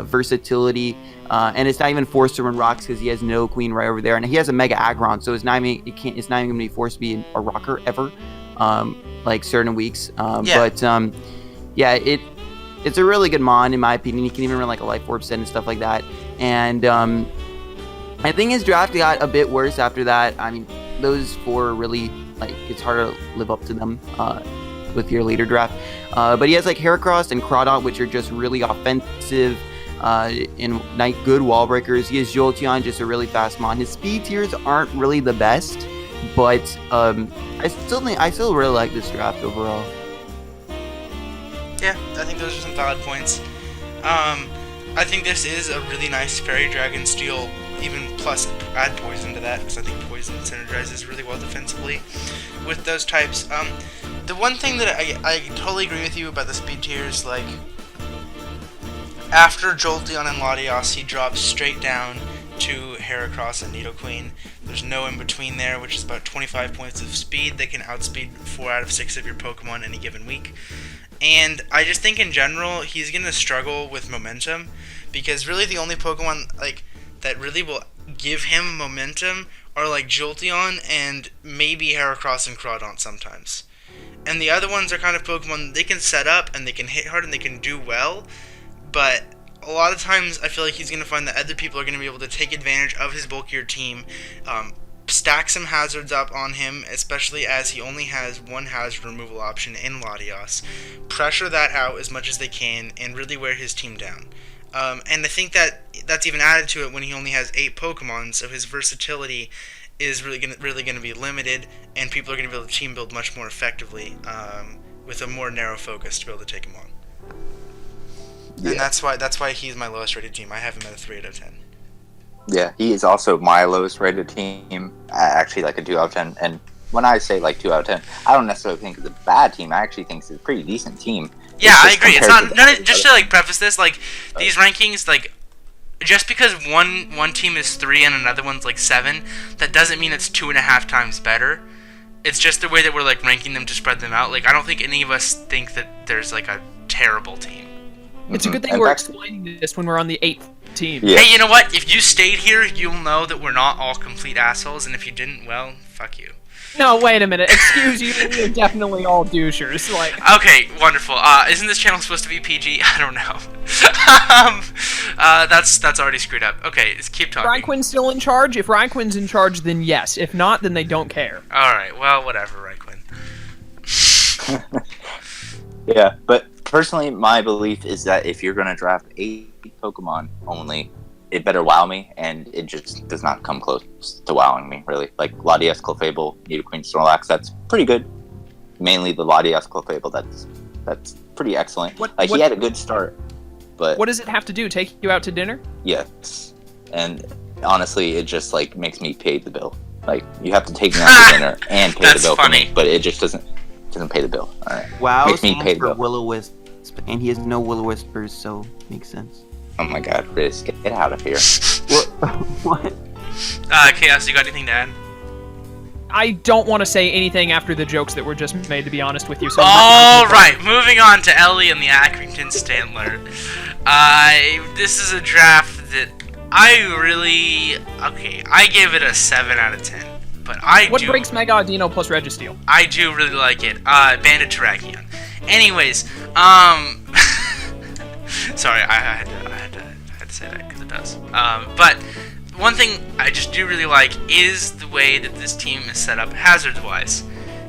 versatility, and it's not even forced to run rocks because he has Nidoqueen right over there, and he has a Mega Aggron, so it's not even going to be forced to be a rocker ever, like certain weeks. But yeah, it's a really good mon in my opinion. He can even run like a Life Orb set and stuff like that, and I think his draft got a bit worse after that. I mean, those 4 really, like, it's hard to live up to them with your later draft. But he has like Heracross and Crawdont, which are just really offensive and good wall breakers. He has Jolteon, just a really fast mon. His speed tiers aren't really the best, but I still really like this draft overall. Yeah, I think those are some valid points. I think this is a really nice Fairy Dragon Steel, even plus add Poison to that, because I think Poison synergizes really well defensively with those types. The one thing that I totally agree with you about the speed tiers, like, after Jolteon and Latias, he drops straight down to Heracross and Nidoqueen. There's no in between there, which is about 25 points of speed. They can outspeed 4 out of 6 of your Pokemon any given week. And I just think in general, he's going to struggle with momentum, because really the only Pokemon like that really will give him momentum are like Jolteon and maybe Heracross and Crawdont sometimes. And the other ones are kind of Pokemon they can set up and they can hit hard and they can do well, but a lot of times I feel like he's going to find that other people are going to be able to take advantage of his bulkier team, stack some hazards up on him, especially as he only has one hazard removal option in Latias, pressure that out as much as they can, and really wear his team down. And I think that's even added to it when he only has 8 Pokemon, so his versatility is really gonna be limited, and people are gonna be able to team build much more effectively with a more narrow focus to be able to take him on. Yeah. And that's why he's my lowest rated team. I have him at a 3 out of 10. Yeah, he is also my lowest rated team. Actually, like a 2 out of 10. And when I say like 2 out of 10, I don't necessarily think it's a bad team. I actually think it's a pretty decent team. Yeah, I agree. It's not just to like preface this, like these rankings, like just because one team is 3 and another one's like 7, that doesn't mean it's 2.5 times better. It's just the way that we're like ranking them to spread them out. Like I don't think any of us think that there's like a terrible team. It's a good thing we're explaining this when we're on the 8th team. Yeah. Hey, you know what? If you stayed here, you'll know that we're not all complete assholes, and if you didn't, well, fuck you. No, wait a minute. Excuse you. You're definitely all douchers. Like. Okay, wonderful. Isn't this channel supposed to be PG? I don't know. That's already screwed up. Okay, let's keep talking. Raiquin's still in charge? If Raiquin's in charge, then yes. If not, then they don't care. Alright, well, whatever, Raiquin. Yeah, but personally, my belief is that if you're going to draft 8 Pokemon only, it better wow me, and it just does not come close to wowing me, really. Like, Latias, Clefable, Nidoqueen, Snorlax, that's pretty good. Mainly the Latias, Clefable, that's pretty excellent. He had a good start, but... What does it have to do? Take you out to dinner? Yes. And honestly, it just, like, makes me pay the bill. Like, you have to take me out to dinner and pay the bill for me, but it just doesn't pay the bill. All right. Wow, makes me pay the bill. Will-O-Wisp, and he has no Will-O-Wispers, so makes sense. Oh my god, Riz, get out of here. What? Chaos, you got anything to add? I don't want to say anything after the jokes that were just made, to be honest with you. So Alright, moving on to Ellie and the Accrington Standler. This is a draft that I gave it a 7 out of 10. But What breaks Mega Audino plus Registeel? I do really like it. Bandit Terrakion. Anyways, sorry, I had to say that because it does. But one thing I just do really like is the way that this team is set up hazards-wise.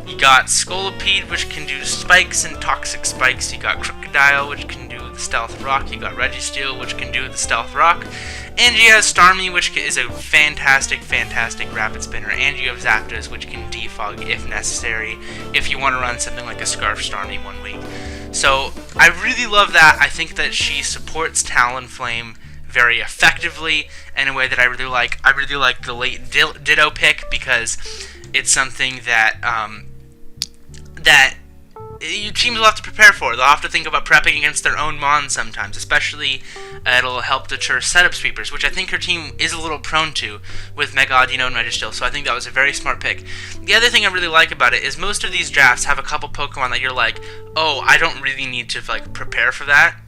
You got Scolipede, which can do spikes and toxic spikes. You got Crocodile, which can do the stealth rock. You got Registeel, which can do the stealth rock. And you have Starmie, which is a fantastic rapid spinner. And you have Zapdos, which can defog if necessary, if you want to run something like a Scarf Starmie one week. So I really love that. I think that she supports Talonflame very effectively in a way that I really like. I really like the late Ditto pick because it's something that your teams will have to prepare for. They'll have to think about prepping against their own Mons sometimes, especially it'll help deter setup sweepers, which I think her team is a little prone to with Mega Audino and Registeel, so I think that was a very smart pick. The other thing I really like about it is most of these drafts have a couple Pokemon that you're like, oh, I don't really need to like prepare for that.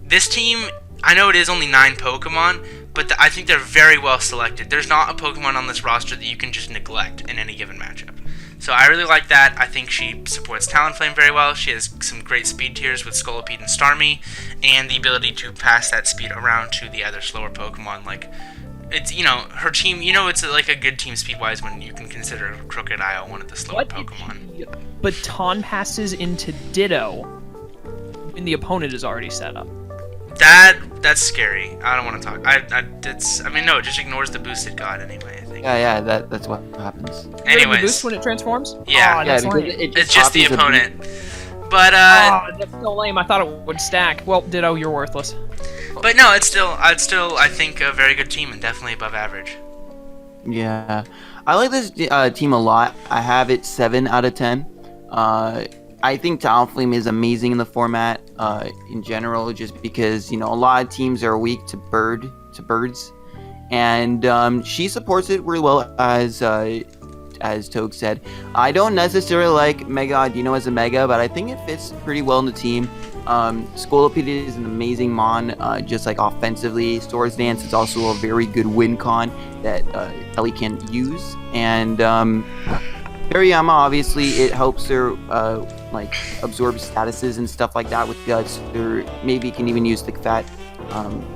This team, I know it is only 9 Pokemon, but I think they're very well selected. There's not a Pokemon on this roster that you can just neglect in any given matchup. So I really like that. I think she supports Talonflame very well. She has some great speed tiers with Scolipede and Starmie, and the ability to pass that speed around to the other slower Pokemon. Like, it's, you know, her team, you know, it's like a good team speed-wise when you can consider Crocodile one of the slower Pokemon. Baton passes into Ditto when the opponent is already set up. That's scary. I don't want to talk. No, it just ignores the boosted god anyway, I think. Yeah, that's what happens. Anyways. The boost when it transforms? Yeah. Oh, that's because lame. It's just the opponent. But, that's so lame. I thought it would stack. Well, Ditto, you're worthless. But no, it's still, I think, a very good team and definitely above average. Yeah, I like this team a lot. I have it 7 out of 10. I think Talonflame is amazing in the format in general, just because, you know, a lot of teams are weak to birds, and she supports it really well, as Togue said. I don't necessarily like Mega Audino as a Mega, but I think it fits pretty well in the team. Scolipede is an amazing Mon, just like offensively. Swords Dance is also a very good win con that Ellie can use, and Hariyama, obviously, it helps her like absorb statuses and stuff like that with guts, or maybe can even use Thick Fat.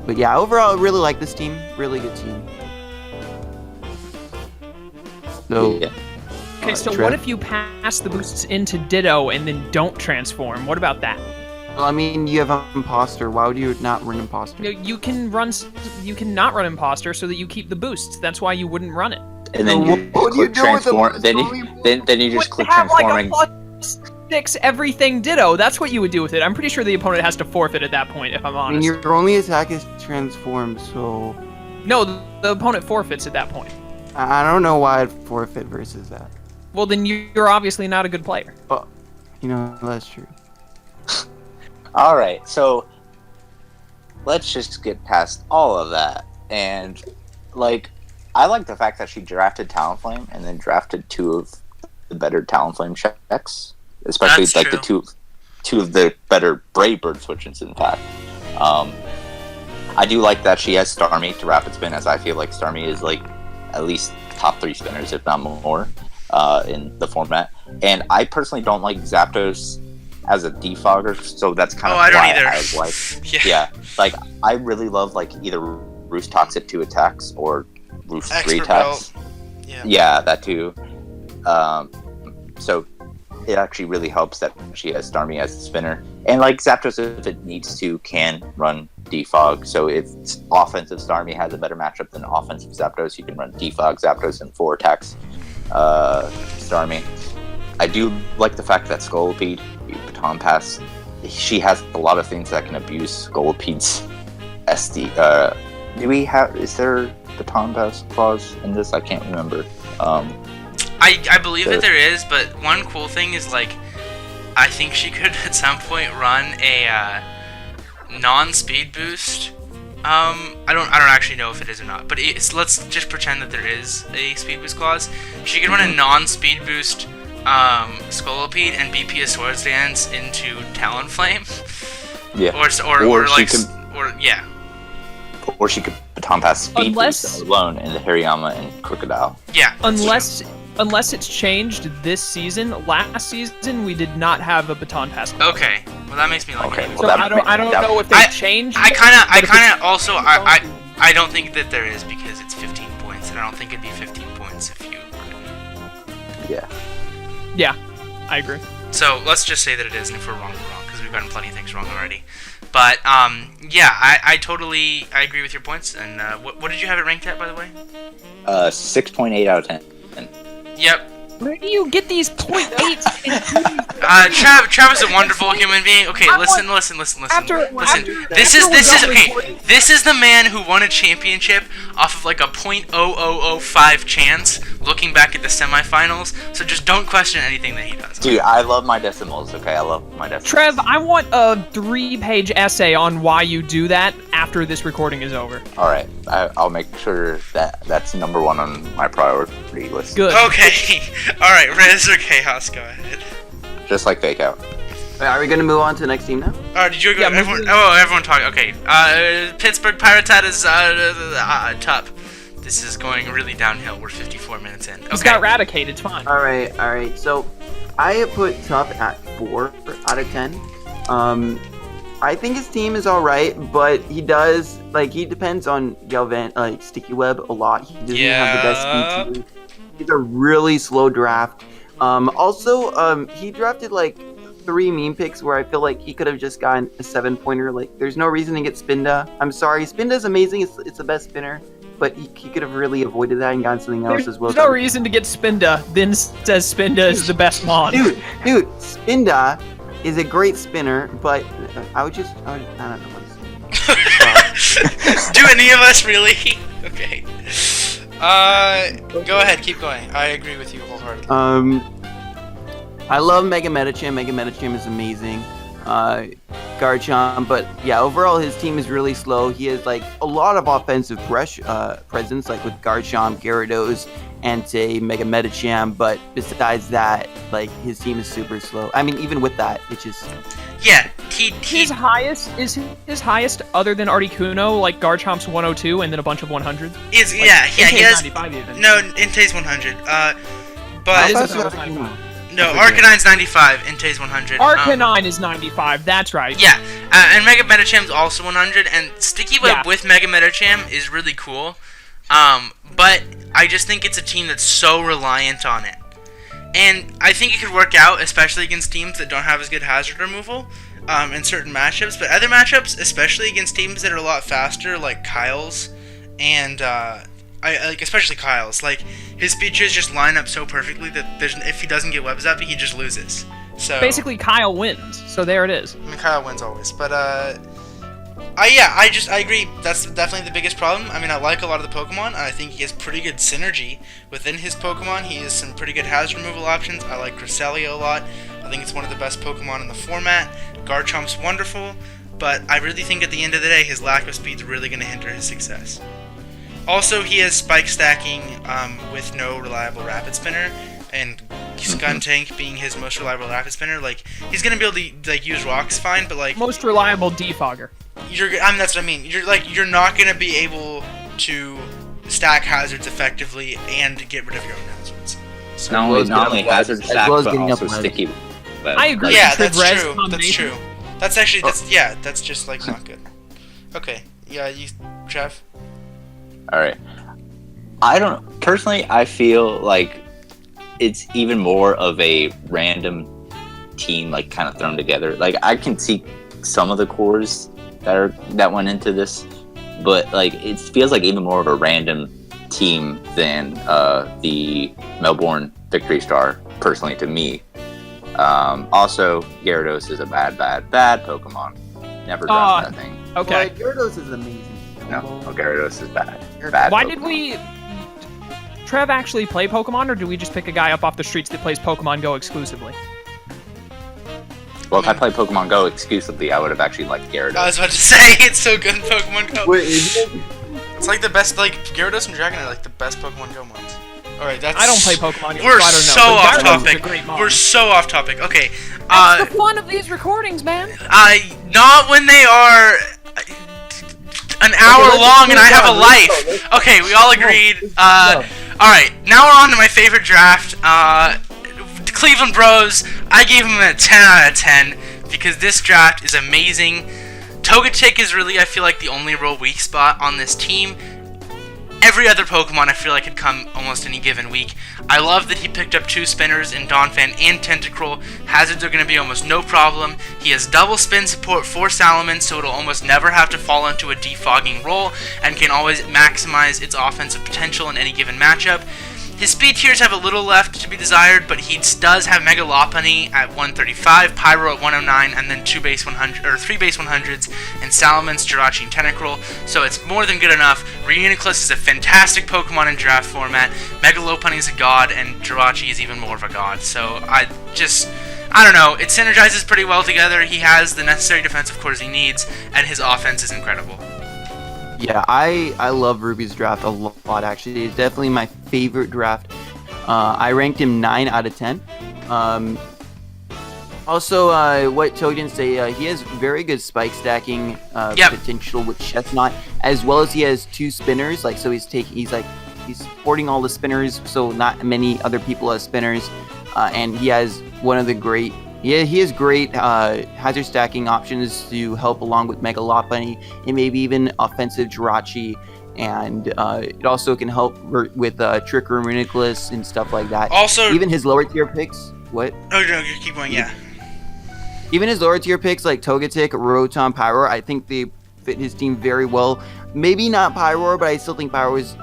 But yeah, overall, I really like this team. Really good team. So, Yeah. Okay, so Trev? what if you pass the boosts into Ditto and then don't transform? What about that? Well, I mean, you have Imposter. Why would you not run Imposter? You can not run Imposter so that you keep the boosts. That's why you wouldn't run it. And then you What do you click do with transform. the Then you just click have transforming. like a +6 everything Ditto. That's what you would do with it. I'm pretty sure the opponent has to forfeit at that point, if I'm I mean, honest. your only attack is transformed, so No, the opponent forfeits at that point. I don't know why I'd forfeit versus that. Well, then you're obviously not a good player. But, you know, that's true. All right, so let's just get past all of that. And like, I like the fact that she drafted Talonflame and then drafted 2 of the better Talonflame checks, especially That's like true. the two of the better Brave Bird switches. In fact, I do like that she has Starmie to rapid spin, as I feel like Starmie is like at least top 3 spinners, if not more, in the format. And I personally don't like Zapdos as a defogger, so that's kind of I don't why either. I was like, Yeah. like I really love like either Roost Toxic 2 attacks or Roost 3 Expert attacks. Belt. Yeah, that too. So it actually really helps that she has Starmie as a spinner, and like Zapdos, if it needs to, can run defog. So if offensive Starmie has a better matchup than offensive Zapdos, you can run defog Zapdos and 4 attacks Starmie. I do like the fact that Scolipede, Baton Pass, she has a lot of things that can abuse Scolipede's SD. Is there Baton Pass clause in this? I can't remember. I believe that there is, but one cool thing is, like, I think she could at some point run a non-speed boost. I don't actually know if it is or not, but let's just pretend that there is a speed boost clause. She could run a non-speed boost Scolipede and BP a Swords Dance into Talonflame. Yeah. Or she could Baton Pass speed boost alone in the Hariyama and Crocodile. Yeah. Unless it's changed this season. Last season we did not have a Baton Pass. Okay. Well, that makes me like Okay. it. So I don't know if they changed. I don't think that there is because it's 15 and I don't think it'd be 15 points if you. Yeah. Yeah, I agree. So let's just say that it is, and if we're wrong, we're wrong, because we've gotten plenty of things wrong already. But yeah, I totally agree with your points. And what did you have it ranked at, by the way? 6.8 out of 10. Yep. Where do you get these .8s? Trav is a wonderful human being. Okay, listen. This is the man who won a championship off of like a .0005 chance. Looking back at the semifinals, so just don't question anything that he does. Dude, I love my decimals. Okay, I love my decimals. Trev, I want a 3-page essay on why you do that after this recording is over. All right, I'll make sure that's number 1 on my priority list. Good. Okay. All right, Riz or Chaos, go ahead. Just like Fake Out. Are we gonna move on to the next team now? Alright, did you go? Yeah, everyone talk. Okay. Pittsburgh Pirates had his top. This is going really downhill. We're 54 minutes in. Okay. He's got Raticate, it's fine. All right. So I put Tup at 4 out of 10. I think his team is all right, but he depends on Galvan, Sticky Web a lot. He doesn't have the best speed. He's a really slow draft. Also, he drafted like 3 meme picks where I feel like he could have just gotten a 7-pointer. Like, there's no reason to get Spinda. I'm sorry, Spinda's amazing. It's the best spinner, but he could have really avoided that and gotten something else as well. There's no reason to get Spinda, then says Spinda is the best mon. Dude, Spinda is a great spinner, but I don't know what to say. Do any of us really? Okay. Go ahead, keep going. I agree with you wholeheartedly. I love Mega Metacham. Mega Metacham is amazing. Garchomp, but yeah, overall his team is really slow. He has like a lot of offensive presence, like with Garchomp, Gyarados, Entei, Mega Metacham, but besides that, like his team is super slow. I mean, even with that, it's just yeah. His highest other than Articuno, like Garchomp's 102 and then a bunch of 100s. He has 95 even. No, Entei's 100. But no, Arcanine's 95, Entei's 100. Arcanine is 95, that's right. Yeah, and Mega Metacham's also 100, and Sticky Web with Mega Metacham is really cool. But I just think it's a team that's so reliant on it. And I think it could work out, especially against teams that don't have as good hazard removal in certain matchups. But other matchups, especially against teams that are a lot faster, like Kyle's, and especially Kyle's, like his features just line up so perfectly that if he doesn't get webs up, he just loses. So basically, Kyle wins. So there it is. I mean, Kyle wins always, but I agree. That's definitely the biggest problem. I mean, I like a lot of the Pokemon, and I think he has pretty good synergy within his Pokemon. He has some pretty good hazard removal options. I like Cresselia a lot. I think it's one of the best Pokemon in the format. Garchomp's wonderful, but I really think at the end of the day, his lack of speed is really going to hinder his success. Also, he has spike stacking with no reliable rapid spinner, and Skuntank being his most reliable rapid spinner. Like, he's going to be able to like use rocks fine, but like most reliable defogger. That's what I mean. You're not going to be able to stack hazards effectively and get rid of your own hazards. So not only hazard stack, but also sticky. I agree. Yeah, that's true. That's true. That's just like not good. Okay. Yeah, Jeff. All right. I feel like it's even more of a random team, like kind of thrown together. Like I can see some of the cores that went into this, but like it feels like even more of a random team than the Melbourne Victory Star, personally to me. Also, Gyarados is a bad Pokemon. Never done that thing. Okay. Well, Gyarados is amazing. No, Gyarados is bad. Why Pokemon. did we... Trev actually play Pokemon, or do we just pick a guy up off the streets that plays Pokemon Go exclusively? Well, if I played Pokemon Go exclusively, I would have actually liked Gyarados. I was about to say, it's so good in Pokemon Go. Wait, is it? It's like the best, like, Gyarados and Dragonite are like the best Pokemon Go ones. Alright, that's... I don't play Pokemon Go, We're so I don't know. so off topic. We're so off topic. Okay. That's the fun of these recordings, man. Not when they are an hour long and I have a life. Okay, we all agreed. Alright, now we're on to my favorite draft. Cleveland Bros. I gave him a 10 out of 10 because this draft is amazing. Togetic is really, I feel like, the only real weak spot on this team. every other Pokemon I feel like could come almost any given week. I love that he picked up 2 spinners in Donphan and Tentacruel. Hazards are going to be almost no problem. He has double spin support for Salamence, so it'll almost never have to fall into a defogging role, and can always maximize its offensive potential in any given matchup. His speed tiers have a little left to be desired, but he does have Mega Lopunny at 135, Pyro at 109, and then 3 base 100s in Salamence, Jirachi, and Tentacruel, so it's more than good enough. Reuniclus is a fantastic Pokemon in draft format, Mega Lopunny is a god, and Jirachi is even more of a god, so I don't know, it synergizes pretty well together. He has the necessary defensive cores he needs, and his offense is incredible. Yeah, I love Ruby's draft a lot, actually. It's definitely my favorite draft. I ranked him 9 out of 10. Also, what Toad didn't say, he has very good spike stacking potential with Chestnut, as well as he has 2 spinners. Like, so he's supporting all the spinners, so not many other people have spinners. And he has one of the great... He has great hazard stacking options to help along with Mega Lopunny and maybe even offensive Jirachi, and it also can help with Trick Room Reuniclus and stuff like that. Also, even his lower tier picks. What? Oh no, keep going. Yeah. Even his lower tier picks like Togetic, Rotom, Pyro, I think they fit his team very well. Maybe not Pyro, but I still think Pyro is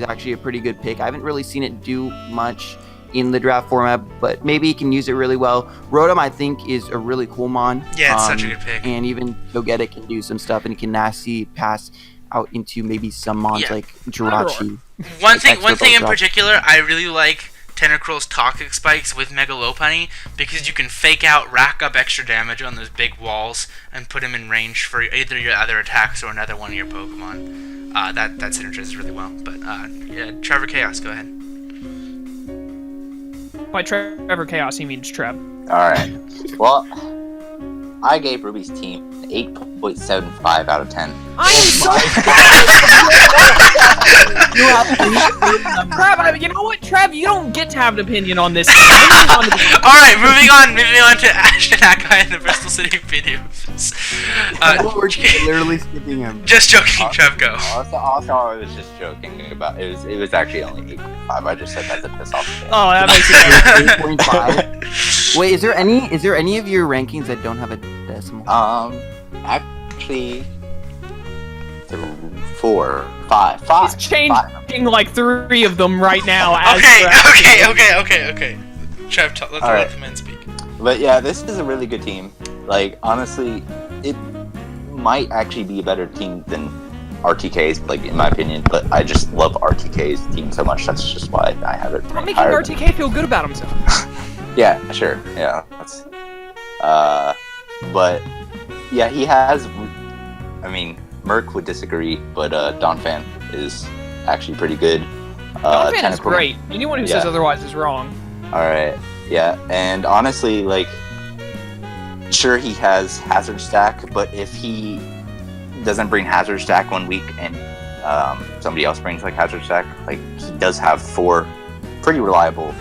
actually a pretty good pick. I haven't really seen it do much in the draft format, but maybe he can use it really well. Rotom, I think, is a really cool mon. Yeah, it's such a good pick. And even Togetic can do some stuff, and he can nasty pass out into maybe some mons like Jirachi. One thing in particular, I really like Tentacruel's Toxic Spikes with Mega Lopunny, because you can fake out, rack up extra damage on those big walls, and put him in range for either your other attacks or another one of your Pokemon. That synergizes really well. But yeah, Trevor Chaos, go ahead. By Trevor Chaos, he means Trev. Alright. Well, I gave Ruby's team an 8.75 out of 10. I am so Trev, you know what, Trev? You don't get to have an opinion on this. Alright, moving on to Ashton Akai and the Bristol City videos. We're literally skipping him. Just joking, Trev, go. Also, I was just joking about it. It was actually only 8.5. I just said that to piss off the Oh, that makes it 8.5. Wait, is there any of your rankings that don't have a decimal? Actually, 4, 5. He's changing like 3 of them right now. Okay. Trev, let the men speak. But yeah, this is a really good team. Like, honestly, it might actually be a better team than RTK's, like, in my opinion. But I just love RTK's team so much. That's just why I have it. I'm making RTK feel good about himself. Yeah, sure. Yeah. That's, but yeah, he has. I mean, Merc would disagree, but Donphan is actually pretty good. Donphan is great. Anyone who says otherwise is wrong. Alright, yeah, and honestly, like, sure, he has Hazard Stack, but if he doesn't bring Hazard Stack one week and somebody else brings, like, Hazard Stack, like, he does have 4 pretty reliable,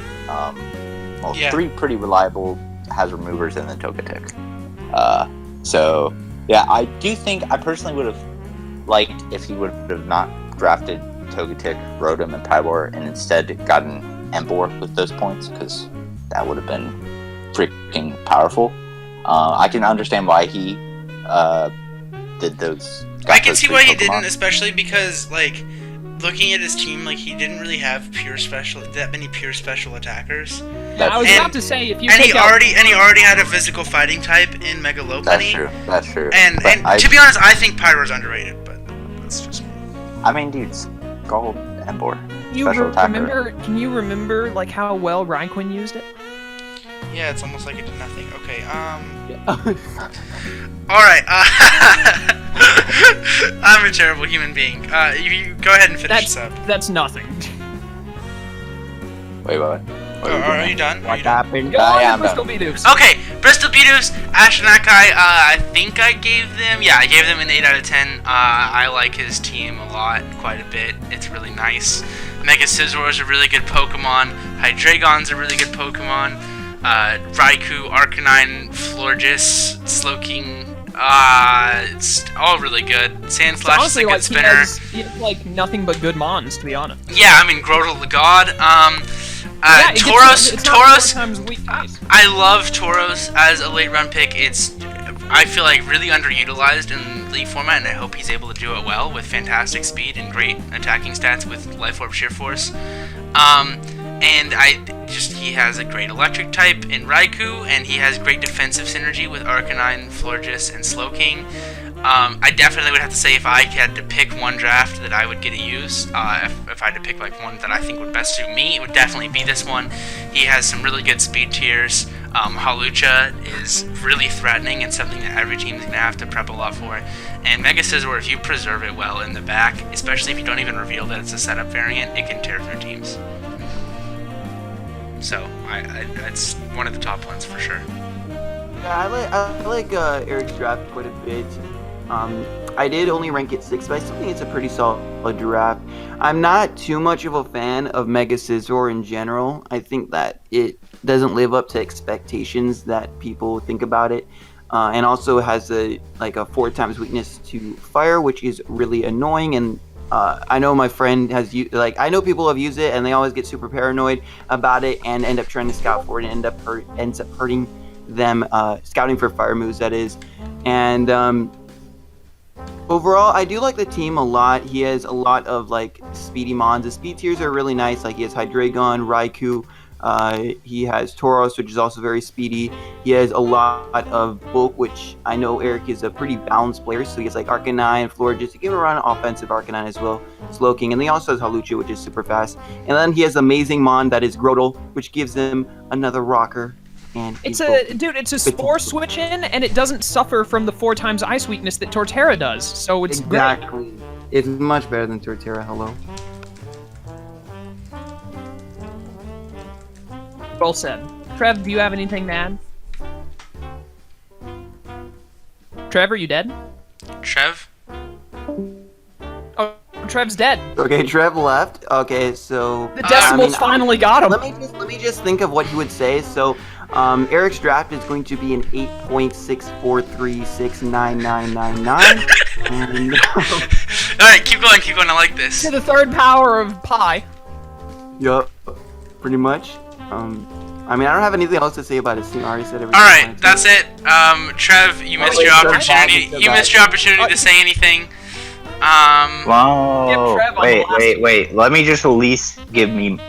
3 pretty reliable Hazard Movers and then Togetic. So, yeah, I do think I personally would have liked if he would have not drafted Togetic, Rotom, and Pyroar, and instead gotten Emboar with those points, because that would have been freaking powerful. I can understand why he did those. I can see why he didn't, especially because, like, looking at his team, like, he didn't really have that many pure special attackers. I was about to say, if you he already had a physical fighting type in Mega Lopunny. That's true. And to be honest, I think Pyro's underrated, but that's just me. I mean, dude, Scald Emboar. Can you remember like how well Raikou used it? Yeah, it's almost like it did nothing. Okay, Alright, I'm a terrible human being. You go ahead and finish this up. That's nothing. Wait, what? Are you done? What happened? Yeah, Bristol Beedoops. Okay, Bristol Beedoops, Ashton Akai, I think I gave them an 8 out of 10. I like his team a lot, quite a bit. It's really nice. Mega Scizor is a really good Pokemon. Hydreigon's a really good Pokemon. Raikou, Arcanine, Florges, Slowking, It's all really good. Sandslash is Honestly, a good like spinner. he has like nothing but good mons, to be honest. Yeah, I mean Grodel the God. Yeah, it's not Tauros. 4 times weak dice. I love Tauros as a late run pick. I feel like really underutilized in League format, and I hope he's able to do it well with fantastic speed and great attacking stats with Life Orb Sheer Force. And he has a great electric type in Raikou, and he has great defensive synergy with Arcanine, Florges, and Slowking. I definitely would have to say if I had to pick one draft that I would get to use, if I had to pick like one that I think would best suit me, it would definitely be this one. He has some really good speed tiers. Halucha is really threatening and something that every team is going to have to prep a lot for. And Mega Scizor, if you preserve it well in the back, especially if you don't even reveal that it's a setup variant, it can tear through teams. So, it's one of the top ones for sure. Yeah, I like Eric's draft quite a bit. I did only rank it 6th, but I still think it's a pretty solid draft. I'm not too much of a fan of Mega Scizor in general. I think that it doesn't live up to expectations that people think about it, and also has a 4 times weakness to fire, which is really annoying. And I know my friend has I know people have used it and they always get super paranoid about it and end up trying to scout for it and ends up hurting them scouting for fire moves, that is. And overall, I do like the team a lot. He has a lot of speedy mons. The speed tiers are really nice. He has Hydreigon, Raikou. He has Tauros, which is also very speedy. He has a lot of bulk, which I know Eric is a pretty balanced player. So he has Arcanine, Florges. He can run offensive Arcanine as well, Slowking, and he also has Halucha, which is super fast. And then he has amazing mon that is Grodel, which gives him another rocker. And it's a Spore switch in, and it doesn't suffer from the 4 times ice weakness that Torterra does. So it's exactly. great. It's much better than Torterra. Hello. Well said. Trev, do you have anything to add? Trev, are you dead? Trev? Oh, Trev's dead. Okay, Trev left. Okay, so The decimals finally got him. Let me just think of what he would say. So, Eric's draft is going to be an 8.643699999. And All right, keep going. I like this. To the 3rd power of pi. yup, pretty much. I don't have anything else to say about his team. I already said everything. All right, that's it. Let you missed your opportunity. You missed your opportunity to say anything. Wow. Trev on Wait. Let me at least give you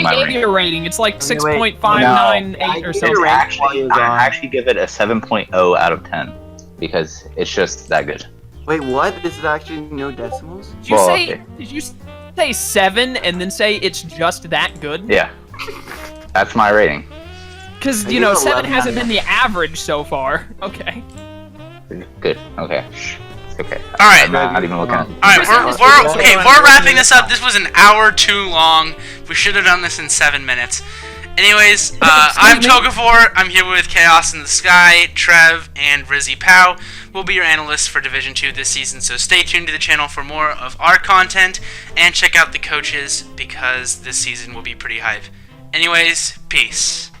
my rating. Your rating. It's like 6.598 or something. I actually give it a 7.0 out of 10 because it's just that good. Wait, what? This is actually no decimals? Did you say 7 and then say it's just that good? Yeah. That's my rating. Because, 7 hasn't been the average so far. Okay. Good. Okay. Okay. All right. I'm not even looking at it. All right, we're wrapping this up. This was an hour too long. We should have done this in 7 minutes. Anyways, I'm Togafor. I'm here with Chaos in the Sky, Trev, and Rizzy Pow. We'll be your analysts for Division 2 this season, so stay tuned to the channel for more of our content, and check out the coaches, because this season will be pretty hype. Anyways, peace.